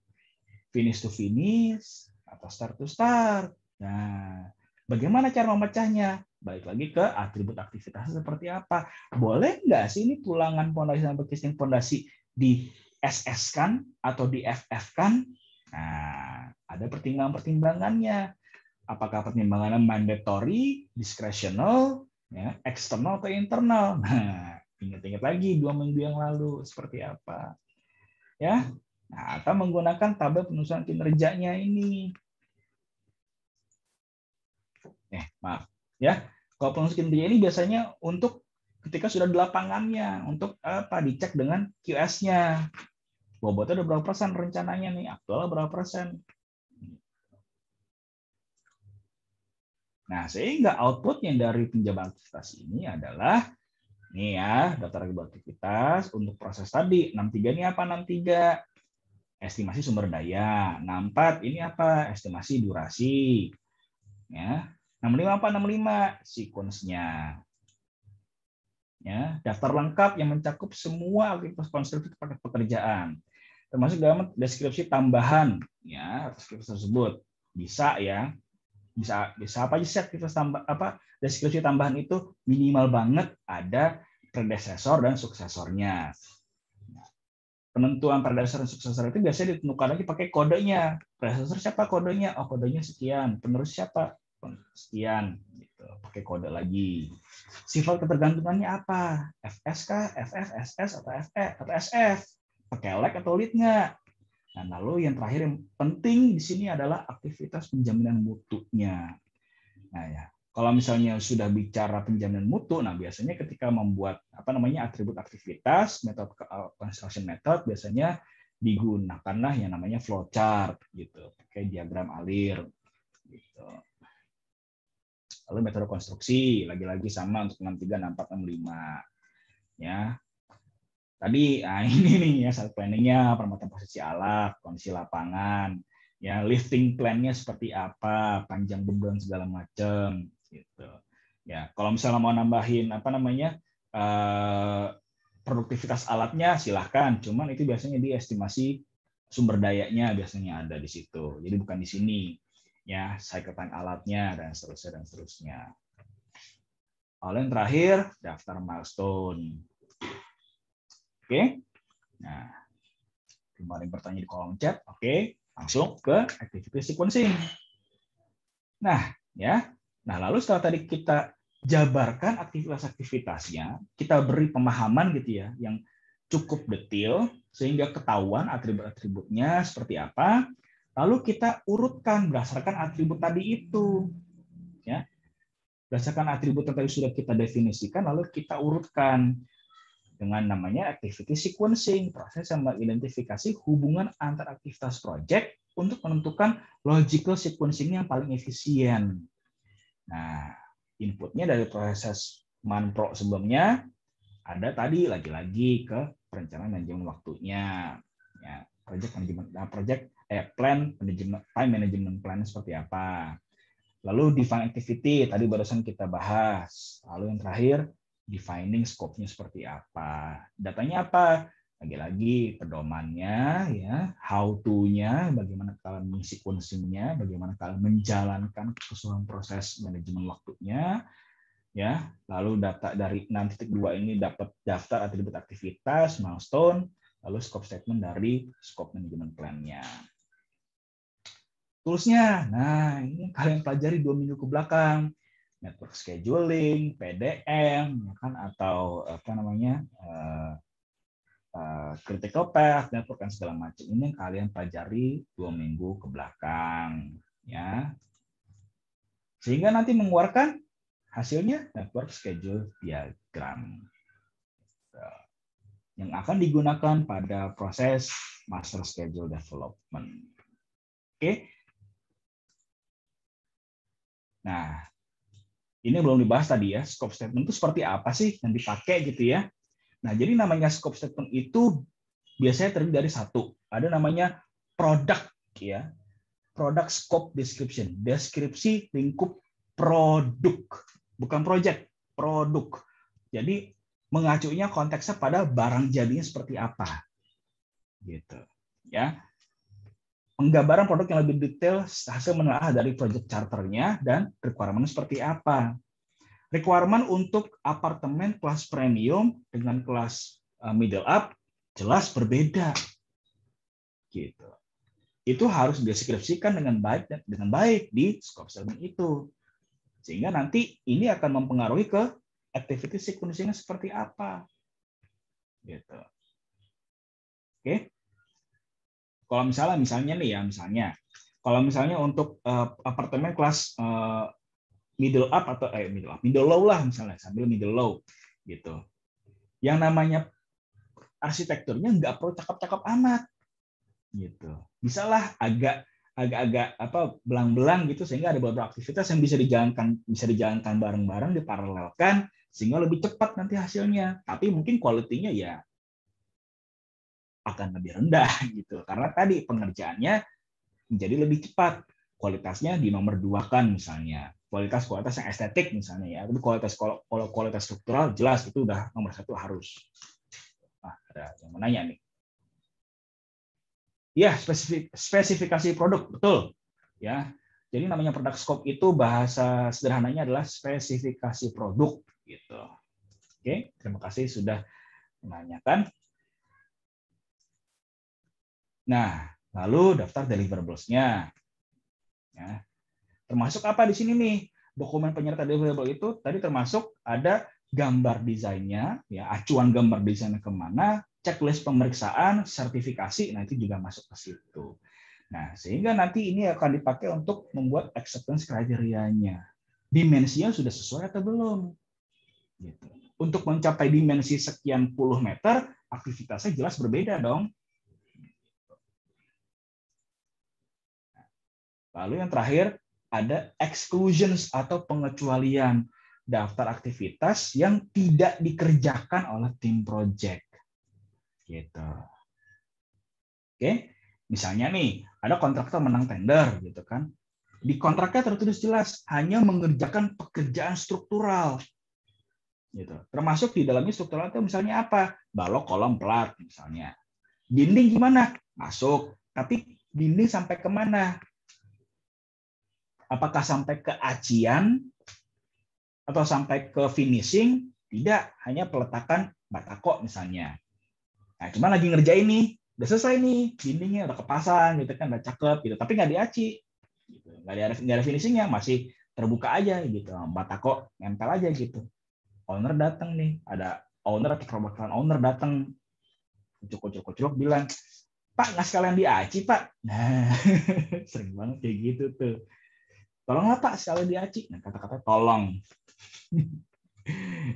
finish to finish, atau start to start. Nah, bagaimana cara memecahnya? Balik lagi ke atribut aktivitasnya seperti apa. Boleh nggak sih ini tulangan pondasi dan bekisning pondasi di SS kan atau di FF kan? Nah, ada pertimbangan-pertimbangannya. Apakah pertimbangannya mandatory, discretional, ya, eksternal atau internal? Nah, ingat-ingat lagi 2 minggu yang lalu seperti apa. Ya, nah, atau menggunakan tabel penulisan kinerjanya ini. Maaf. Ya, kalau penulisan kinerja ini biasanya untuk ketika sudah di lapangannya, untuk apa? Dicek dengan QS-nya. Bobotnya ada berapa persen rencananya nih? Aktualnya berapa persen? Nah, sehingga outputnya dari penjabaran aktivitas ini adalah ini ya, daftar aktivitas untuk proses tadi. 63 ini apa? 63 estimasi sumber daya. 64 ini apa? Estimasi durasi. Ya. 65 apa? 65 sequence-nya. Ya, daftar lengkap yang mencakup semua aktivitas konstruksi paket pekerjaan. termasuk dalam deskripsi tambahan ya aktivitas tersebut. Bisa ya. Bisa apa aja sih aktivitas deskripsi tambahan itu minimal banget ada predesesor dan suksesornya. Penentuan predesesor dan suksesor itu biasanya ditentukan lagi pakai kodenya. Predesesor siapa kodenya? Oh, kodenya sekian. Penerus siapa? Sekian. Gitu. Pakai kode lagi. Sifat ketergantungannya apa? FS kah? FF, SS, atau FE, atau SF? Pakai lag atau lead nggak? Nah, lalu yang terakhir yang penting di sini adalah aktivitas penjaminan mutunya. Nah, ya. Kalau misalnya sudah bicara penjaminan mutu, nah biasanya ketika membuat atribut aktivitas, metode construction method biasanya digunakanlah yang namanya flowchart gitu, pakai diagram alir gitu. Lalu metode konstruksi lagi-lagi sama untuk 63, 64, 65 ya. Tadi ini nih ya site planningnya, pemetaan posisi alat, kondisi lapangan, ya lifting plan-nya seperti apa, panjang beban segala macam gitu. Ya, kalau misalnya mau nambahin produktivitas alatnya silahkan, cuman itu biasanya di estimasi sumber dayanya biasanya ada di situ. Jadi bukan di sini ya, cycle time alatnya dan seterusnya. Lalu yang terakhir daftar milestone. Oke. Nah, kemarin bertanya di kolom chat. Oke, langsung ke activity sequencing. Nah, ya. Nah, lalu setelah tadi kita jabarkan aktivitas-aktivitasnya, kita beri pemahaman gitu ya yang cukup detail sehingga ketahuan atribut-atributnya seperti apa. Lalu kita urutkan berdasarkan atribut tadi itu. Ya. Berdasarkan atribut yang tadi sudah kita definisikan lalu kita urutkan dengan namanya activity sequencing, proses yang mengidentifikasi hubungan antar aktivitas project untuk menentukan logical sequencing yang paling efisien. Nah, inputnya dari proses manpro sebelumnya ada tadi lagi-lagi ke perencanaan manajemen waktunya, ya, time management plan seperti apa. Lalu define activity tadi barusan kita bahas. Lalu yang terakhir defining scope-nya seperti apa. Datanya apa? Lagi-lagi pedomannya, ya, how to-nya, bagaimana kalian mensequencing-nya, bagaimana kalian menjalankan keseluruhan proses manajemen waktunya, ya. Lalu data dari 6.2 ini dapat daftar atribut aktivitas, milestone, lalu scope statement dari scope manajemen plan-nya. Tools-nya, nah ini kalian pelajari 2 minggu ke belakang. Network scheduling, PDM, kan, atau critical path, network dan segala macam ini yang kalian pelajari 2 minggu ke belakang, ya. Sehingga nanti mengeluarkan hasilnya network schedule diagram yang akan digunakan pada proses master schedule development. Oke. Nah, ini belum dibahas tadi ya, scope statement itu seperti apa sih yang dipakai gitu ya. Nah, jadi namanya scope statement itu biasanya terdiri dari satu, ada namanya product ya. Product scope description, deskripsi lingkup produk, bukan project, produk. Jadi mengacunya konteksnya pada barang jadinya seperti apa. Gitu. Ya. Penggambaran produk yang lebih detail hasil menelaah dari project charternya dan requirement seperti apa. Requirement untuk apartemen kelas premium dengan kelas middle up jelas berbeda. Gitu. Itu harus dideskripsikan dengan baik di scope statement itu. Sehingga nanti ini akan mempengaruhi ke activity sequencing-nya seperti apa. Gitu. Oke. Kalau misalnya nih ya, kalau misalnya untuk apartemen kelas middle up atau middle low lah misalnya, sambil middle low gitu. Yang namanya arsitekturnya nggak perlu cakep-cakep amat gitu. Bisalah agak-agak belang-belang gitu sehingga ada beberapa aktivitas yang bisa dijalankan bareng-bareng, diparalelkan sehingga lebih cepat nanti hasilnya. Tapi mungkin quality-nya ya akan lebih rendah gitu karena tadi pengerjaannya menjadi lebih cepat, kualitasnya di nomor 2 kan misalnya, kualitas yang estetik misalnya ya, tapi kualitas struktural jelas itu udah nomor 1 harus. Nah, ada yang menanya nih. Ya, spesifikasi produk, betul. Ya, jadi namanya product scope itu bahasa sederhananya adalah spesifikasi produk, gitu. Oke, terima kasih sudah menanyakan. Nah, lalu daftar deliverables-nya. Ya, termasuk apa di sini nih? Dokumen penyerta deliverable itu tadi termasuk ada gambar desainnya, ya, acuan gambar desainnya kemana, checklist pemeriksaan, sertifikasi, nah itu juga masuk ke situ. Nah, sehingga nanti ini akan dipakai untuk membuat acceptance kriteria-nya. Dimensinya sudah sesuai atau belum? Gitu. Untuk mencapai dimensi sekian puluh meter, aktivitasnya jelas berbeda dong. Lalu yang terakhir, ada exclusions atau pengecualian daftar aktivitas yang tidak dikerjakan oleh tim project. Gitu. Oke, misalnya nih, ada kontraktor menang tender gitu kan. Di kontraknya tertulis jelas hanya mengerjakan pekerjaan struktural. Gitu. Termasuk di dalamnya struktural itu misalnya apa? Balok kolom plat misalnya. Dinding gimana? Masuk. Tapi dinding sampai kemana? Apakah sampai ke acian atau sampai ke finishing? Tidak, hanya peletakan batako misalnya. Nah, cuma lagi ngerjain nih, udah selesai nih, dindingnya udah kepasang gitu kan, udah cakep gitu, tapi nggak diaci, gitu. Nggak ada finishingnya, masih terbuka aja gitu, batako nempel aja gitu. Owner datang nih, ada owner atau perwakilan owner datang, kucuk-kucuk bilang, Pak, nggak sekalian diaci, Pak. Nah, sering banget kayak gitu tuh. Tolonglah Pak, sekalian diaci. Nah, kata-kata tolong.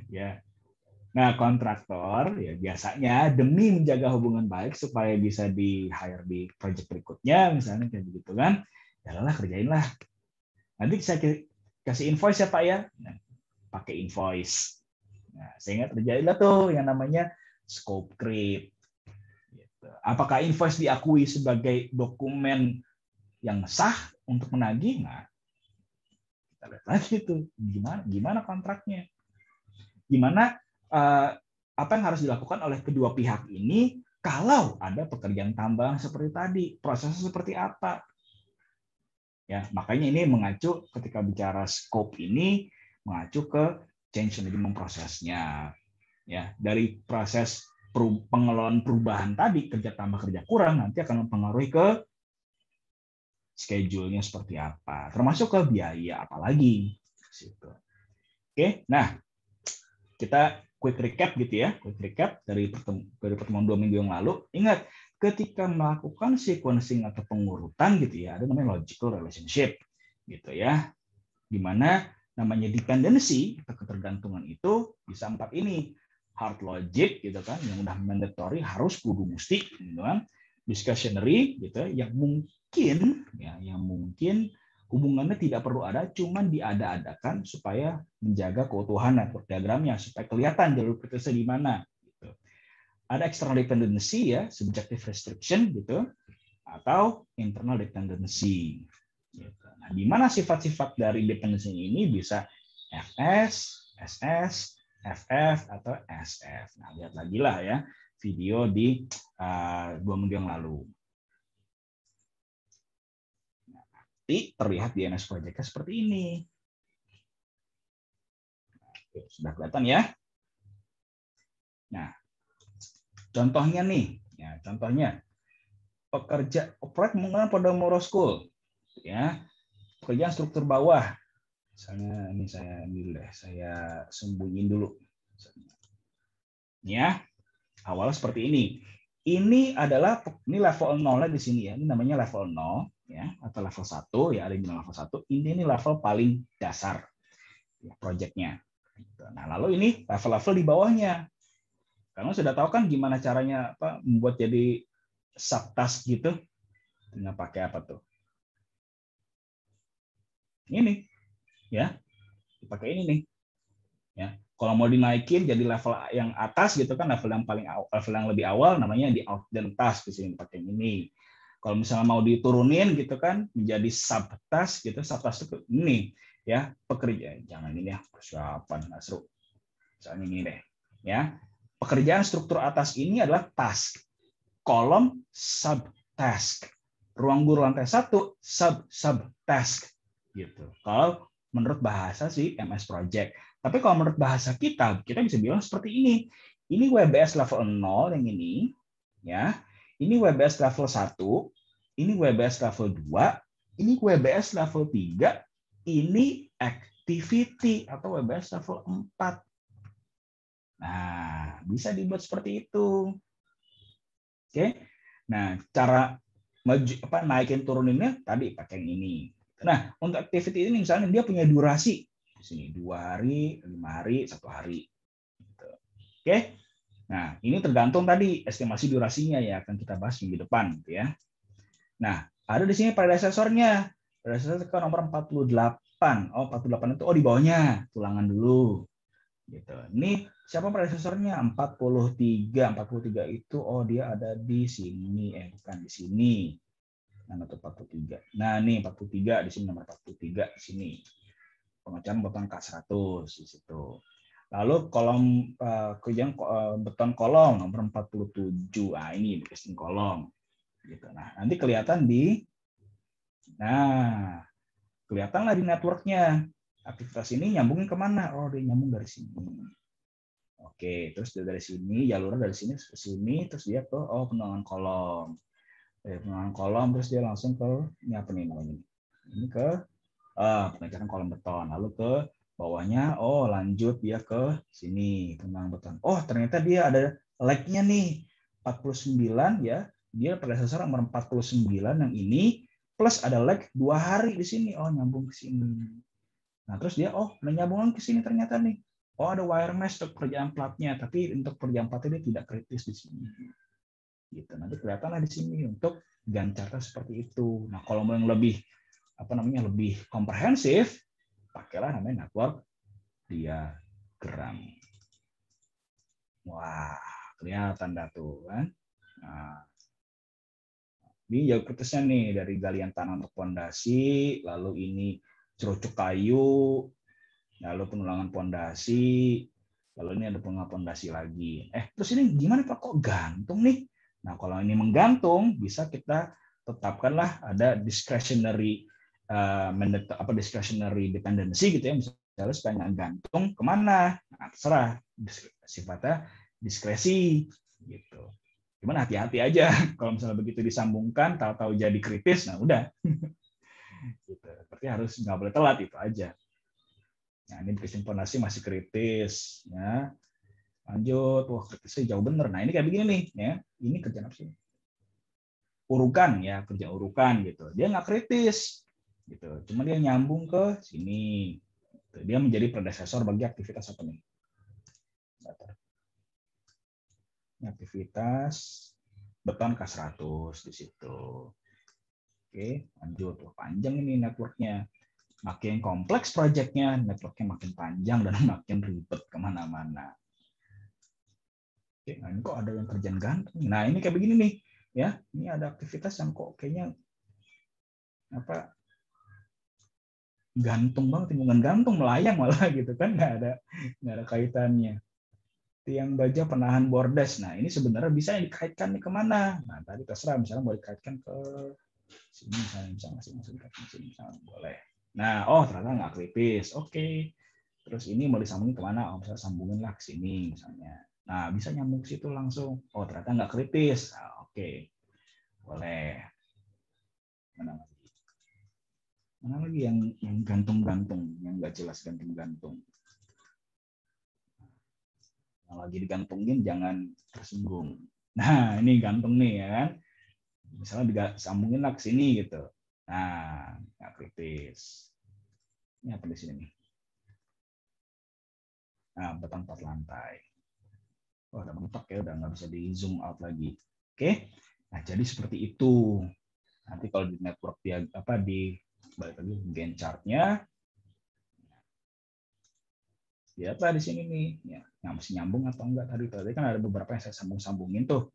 Ya. Nah, kontraktor ya biasanya demi menjaga hubungan baik supaya bisa di hire di project berikutnya, misalnya kayak begitu kan, ya lah kerjain lah. Nanti saya kasih invoice ya Pak ya, nah, pakai invoice. Nah, sehingga terjadilah tuh yang namanya scope creep. Apakah invoice diakui sebagai dokumen yang sah untuk menagih? Nah, kita lihat lagi tuh gimana kontraknya, gimana apa yang harus dilakukan oleh kedua pihak ini kalau ada pekerjaan tambahan seperti tadi, prosesnya seperti apa. Ya, makanya ini mengacu ketika bicara scope ini mengacu ke change management prosesnya. Ya, dari proses pengelolaan perubahan tadi, kerja tambah kerja kurang nanti akan mempengaruhi ke schedule-nya seperti apa, termasuk ke biaya apalagi. Oke, nah kita quick recap gitu ya, quick recap dari pertemuan 2 minggu yang lalu. Ingat, ketika melakukan sequencing atau pengurutan gitu ya, ada namanya logical relationship gitu ya, di mana namanya dependency atau ketergantungan itu bisa 4 ini. Hard logic gitu kan, yang udah mandatory harus kudu mesti gitu kan. Discretionary gitu yang mungkin ya, yang mungkin hubungannya tidak perlu ada, cuman diada-adakan supaya menjaga keutuhan network diagramnya, supaya kelihatan jalur kritisnya di mana. Gitu. Ada external dependency ya, subjective restriction gitu, atau internal dependency. Gitu. Nah, di mana sifat-sifat dari dependency ini bisa FS, SS, FF, atau SF. Nah, lihat lagi lah ya video di 2 minggu yang lalu. Nanti terlihat di NS Project-nya seperti ini. Oke, sudah kelihatan ya. Nah, contohnya nih, ya, contohnya pekerja proyek menggunakan Podomoro School, ya, pekerjaan struktur bawah. Misalnya ini saya ambil deh, saya sembunyiin dulu. Ya, awal seperti ini. Ini adalah level 0 di sini ya. Ini namanya level 0 ya, atau level 1 ya, ada di level 1. Ini level paling dasar ya, proyeknya. Nah, lalu ini level-level di bawahnya. Karena sudah tahu kan gimana caranya apa membuat jadi subtask gitu. Dengan pakai apa tuh? Ini ya. Dipakai ini nih. Ya. Kalau mau dinaikin jadi level yang atas gitu kan, level yang lebih awal namanya di outbound task di sini pakai ini. Kalau misalnya mau diturunin gitu kan menjadi subtask gitu, subtask itu ini ya, pekerjaan jangan ini ya, persiapan nggak seru. Misalnya ini deh ya. Pekerjaan struktur atas ini adalah task. Kolom sub task. Ruang guru lantai 1 sub-task gitu. Kalau menurut bahasa si MS Project. Tapi kalau menurut bahasa kita bisa bilang seperti ini. Ini WBS level 0 yang ini, ya. Ini WBS level 1, ini WBS level 2, ini WBS level 3, ini activity atau WBS level 4. Nah, bisa dibuat seperti itu. Oke. Nah, cara naikin turuninnya tadi pakai yang ini. Nah, untuk activity ini misalnya dia punya durasi di sini 2 hari, 5 hari, 1 hari. Gitu. Oke. Nah, ini tergantung tadi estimasi durasinya ya, akan kita bahas minggu depan gitu ya. Nah, ada di sini predecessor-nya. Predecessor ke nomor 48. Oh, 48 itu di bawahnya, tulangan dulu. Gitu. Ini siapa predecessor-nya? 43. 43 itu dia ada di sini, bukan di sini. Nah, 43. Nah, nih 43 di sini, nomor 43 di sini. Pengecapan beton K100 di situ. Lalu kolom beton kolom nomor 47. Nah, ini casing kolom. Gitu. Nah, nanti kelihatan kelihatanlah di networknya. Aktivitas ini nyambungin kemana? Oh, dia nyambung dari sini. Oke, terus dari sini, jalurnya dari sini ke sini, terus dia ke penuangan kolom. Dari penuangan kolom, terus dia langsung ke, ini apa nih namanya? Ini ke pengecekan kolom beton. Lalu ke bawahnya, lanjut dia ke sini, penuangan beton. Oh, ternyata dia ada lag-nya nih, 49 ya. Dia predecessor nomor 49 yang ini, plus ada lag 2 hari di sini. Oh, nyambung ke sini. Nah, terus dia, nyambung ke sini ternyata nih. Oh, ada wire mesh untuk pekerjaan platnya, tapi untuk pekerjaan platnya dia tidak kritis di sini. Gitu. Nanti kelihatanlah di sini untuk Gantt chart seperti itu. Nah, kalau mau yang lebih lebih komprehensif, pakailah namanya network diagram. Wah, kelihatan dah tuh kan. Nah, ini jauh kritisnya nih dari galian tanah untuk pondasi, lalu ini cerucuk kayu, lalu penulangan pondasi, lalu ini ada pengulangan pondasi lagi. Terus ini gimana Pak, kok gantung nih? Nah, kalau ini menggantung, bisa kita tetapkanlah ada discretionary discretionary dependency gitu ya, misalnya supaya nggak gantung kemana, nah, terserah, sifatnya diskresi gitu. Cuman hati-hati aja kalau misalnya begitu disambungkan, tahu-tahu jadi kritis, nah udah. Gitu. Berarti harus nggak boleh telat, itu aja. Nah, ini casing pondasi masih kritis, ya. Lanjut, wah kritisnya jauh bener. Nah, ini kayak begini nih, ya. Ini kerjaan apa sih? Urukan ya, kerja urukan gitu. Dia nggak kritis, gitu. Cuma dia nyambung ke sini. Dia menjadi predecessor bagi aktivitas apa nih? Aktivitas beton K100 di situ. Oke, lanjut. Wah, panjang ini networknya. Makin kompleks proyeknya, networknya makin panjang dan makin ribet kemana-mana. Oke, nah ini kok ada yang kerjaan gantung. Nah, ini kayak begini nih, ya. Ini ada aktivitas yang kok kayaknya gantung banget, hubungan gantung melayang malah gitu kan, nggak ada kaitannya. Tiang baja penahan bordes. Nah, ini sebenarnya bisa dikaitkan nih kemana? Nah, tadi terserah, misalnya mau dikaitkan ke sini, misalnya dikaitkan ke sini, misalnya boleh. Nah, ternyata nggak kritis. Oke. Terus ini mau disambungin kemana? Misalnya sambungin lah ke sini misalnya. Nah, bisa nyambung ke situ langsung. Ternyata nggak kritis. Nah, oke. Boleh. Mana lagi yang gantung-gantung, yang nggak jelas gantung-gantung. Kalau lagi digantungin jangan tersinggung. Nah, ini gantung nih ya kan. Misalnya disambungin lah ke sini gitu. Nah, nggak kritis. Ini apa di sini nih? Nah, beton 4 lantai. Udah mentok ya, udah nggak bisa di zoom out lagi. Oke. Nah, jadi seperti itu. Nanti kalau di network di balik lagi Gantt chart-nya, lihatlah di sini nih, ya, masih nyambung atau enggak tadi kan ada beberapa yang saya sambung-sambungin tuh.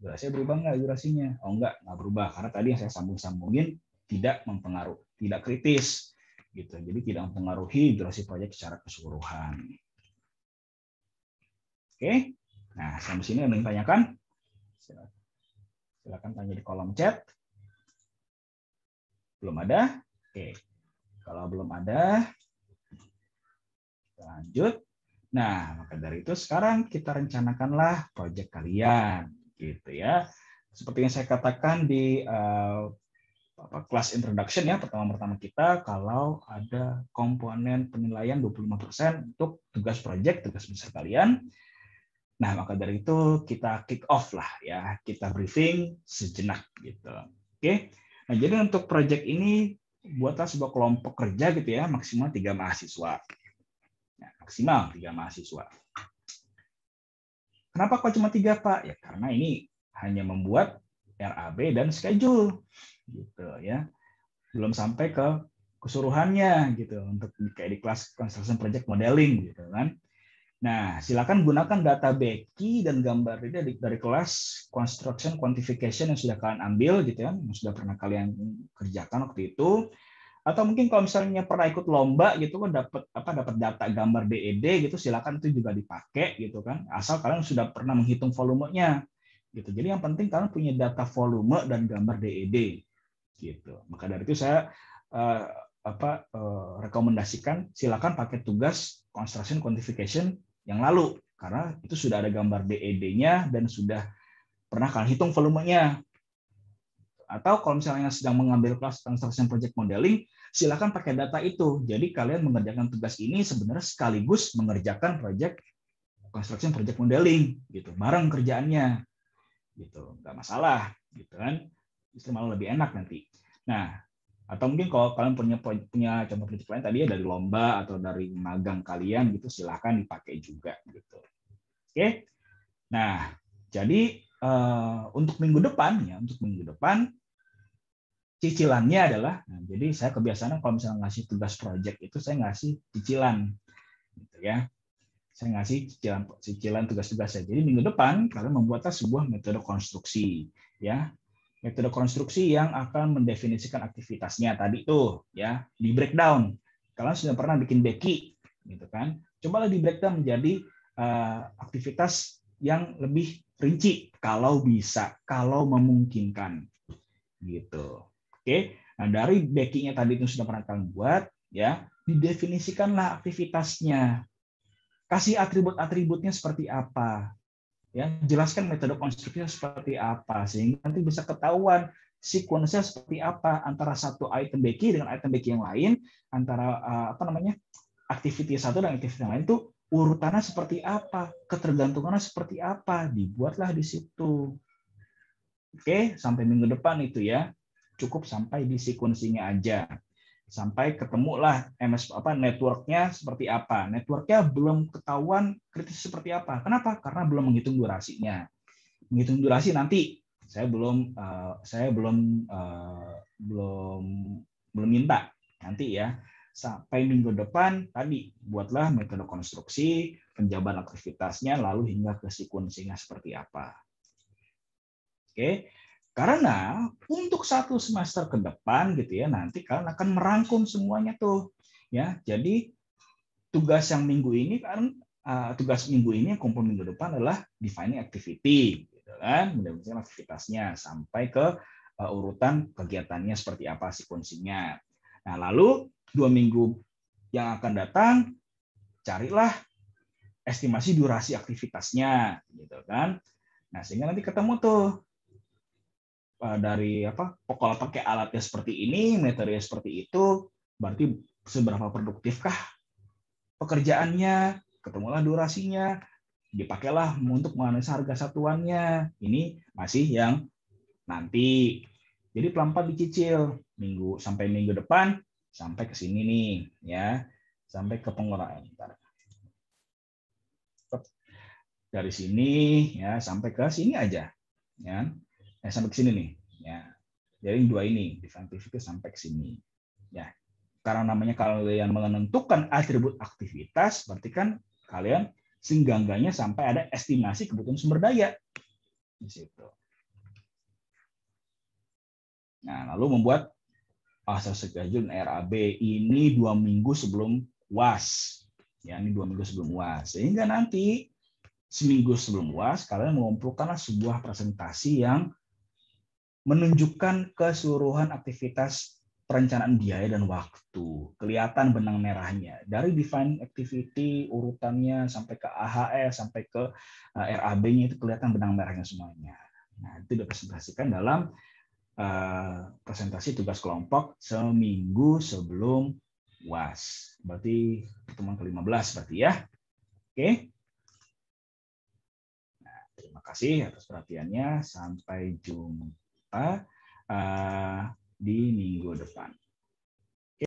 Durasinya berubah nggak durasinya? Enggak berubah karena tadi yang saya sambung-sambungin tidak mempengaruhi, tidak kritis gitu. Jadi tidak mempengaruhi durasi proyek secara keseluruhan. Oke. Nah, sampai sini ada yang ditanyakan? Silakan tanya di kolom chat. Belum ada? Oke. Kalau belum ada, kita lanjut. Nah, maka dari itu sekarang kita rencanakanlah proyek kalian, gitu ya. Seperti yang saya katakan di kelas introduction ya, pertama-tama kita, kalau ada komponen penilaian 25% untuk tugas proyek, tugas besar kalian. Nah, maka dari itu kita kick off lah ya, kita briefing sejenak gitu. Oke. Nah, jadi untuk proyek ini buatlah sebuah kelompok kerja gitu ya, maksimal 3 mahasiswa. Nah, maksimal 3 mahasiswa. Kenapa kok cuma 3, Pak? Ya karena ini hanya membuat RAB dan schedule gitu ya. Belum sampai ke keseluruhannya gitu untuk kayak di kelas construction project modeling gitu kan. Nah, silakan gunakan data Becky dan gambar dari kelas construction quantification yang sudah kalian ambil gitu ya, yang sudah pernah kalian kerjakan waktu itu. Atau mungkin kalau misalnya pernah ikut lomba gitu kan dapat data gambar DED gitu, silakan itu juga dipakai gitu kan. Asal kalian sudah pernah menghitung volumenya gitu. Jadi yang penting kalian punya data volume dan gambar DED gitu. Maka dari itu saya rekomendasikan silakan pakai tugas construction quantification yang lalu karena itu sudah ada gambar DED-nya dan sudah pernah kalian hitung volumenya. Atau kalau misalnya sedang mengambil kelas construction project modeling, silakan pakai data itu. Jadi kalian mengerjakan tugas ini sebenarnya sekaligus mengerjakan project construction project modeling gitu, bareng kerjaannya. Gitu, nggak masalah gitu kan. Justru malah lebih enak nanti. Nah, atau mungkin kalau kalian punya contoh project lain tadi ya dari lomba atau dari magang kalian gitu, silakan dipakai juga gitu. Oke. Nah, jadi untuk minggu depan cicilannya adalah, nah, jadi saya kebiasaan kalau misalnya ngasih tugas project itu saya ngasih cicilan, gitu ya. Saya ngasih cicilan tugas-tugas saya. Jadi minggu depan kalian membuatlah sebuah metode konstruksi, ya. Metode konstruksi yang akan mendefinisikan aktivitasnya tadi tuh, ya, di breakdown. Kalian sudah pernah bikin Becky, gitu kan? Cobalah di breakdown menjadi aktivitas yang lebih rinci, kalau bisa, kalau memungkinkan, gitu. Oke, nah dari Becky-nya tadi itu sudah pernah kalian buat, ya, didefinisikanlah aktivitasnya, kasih atribut-atributnya seperti apa, ya, jelaskan metode konstruksinya seperti apa, sehingga nanti bisa ketahuan sekuensinya seperti apa antara satu item Becky dengan item Becky yang lain, antara activity satu dan activity yang lain itu urutannya seperti apa, ketergantungannya seperti apa, dibuatlah di situ. Oke, sampai minggu depan itu ya. Cukup sampai di sekuensinya aja. Sampai ketemulah networknya seperti apa. Networknya belum ketahuan kritis seperti apa. Kenapa? Karena belum menghitung durasinya. Menghitung durasi nanti saya belum minta nanti ya. Sampai minggu depan tadi buatlah metode konstruksi, penjabaran aktivitasnya, lalu hingga ke sekuensinya seperti apa. Oke. Karena untuk 1 semester ke depan gitu ya, nanti kalian akan merangkum semuanya tuh. Ya, jadi tugas yang minggu ini kan tugas minggu ini kumpul minggu depan adalah defining activity, gitu kan, mendefinisikan aktivitasnya sampai ke urutan kegiatannya seperti apa sekuensinya. Nah, lalu 2 minggu yang akan datang carilah estimasi durasi aktivitasnya, gitu kan. Nah, sehingga nanti ketemu tuh dari kalau pakai alatnya seperti ini, metodenya seperti itu, berarti seberapa produktifkah pekerjaannya, ketemulah durasinya, dipakailah untuk menganalisa harga satuannya. Ini masih yang nanti. Jadi pelan-pelan dicicil sampai minggu depan sampai ke sini nih ya, sampai ke penguraian. Dari sini ya sampai ke sini aja ya. Sampai ke sini nih ya. Jadi 2 ini definitif sampai ke sini ya. Karena namanya kalian menentukan atribut aktivitas, berarti kan kalian seenggak-enggaknya sampai ada estimasi kebutuhan sumber daya di situ. Nah, lalu membuat schedule RAB ini 2 minggu sebelum UAS. Ya, ini 2 minggu sebelum UAS. Sehingga nanti seminggu sebelum UAS kalian mengumpulkanlah sebuah presentasi yang menunjukkan keseluruhan aktivitas perencanaan biaya dan waktu. Kelihatan benang merahnya. Dari defining activity, urutannya, sampai ke AHS, sampai ke RAB-nya, itu kelihatan benang merahnya semuanya. Nah, itu dipresentasikan dalam presentasi tugas kelompok seminggu sebelum UAS. Berarti pertemuan ke-15 berarti ya. Oke. Nah, terima kasih atas perhatiannya. Sampai jumpa di minggu depan.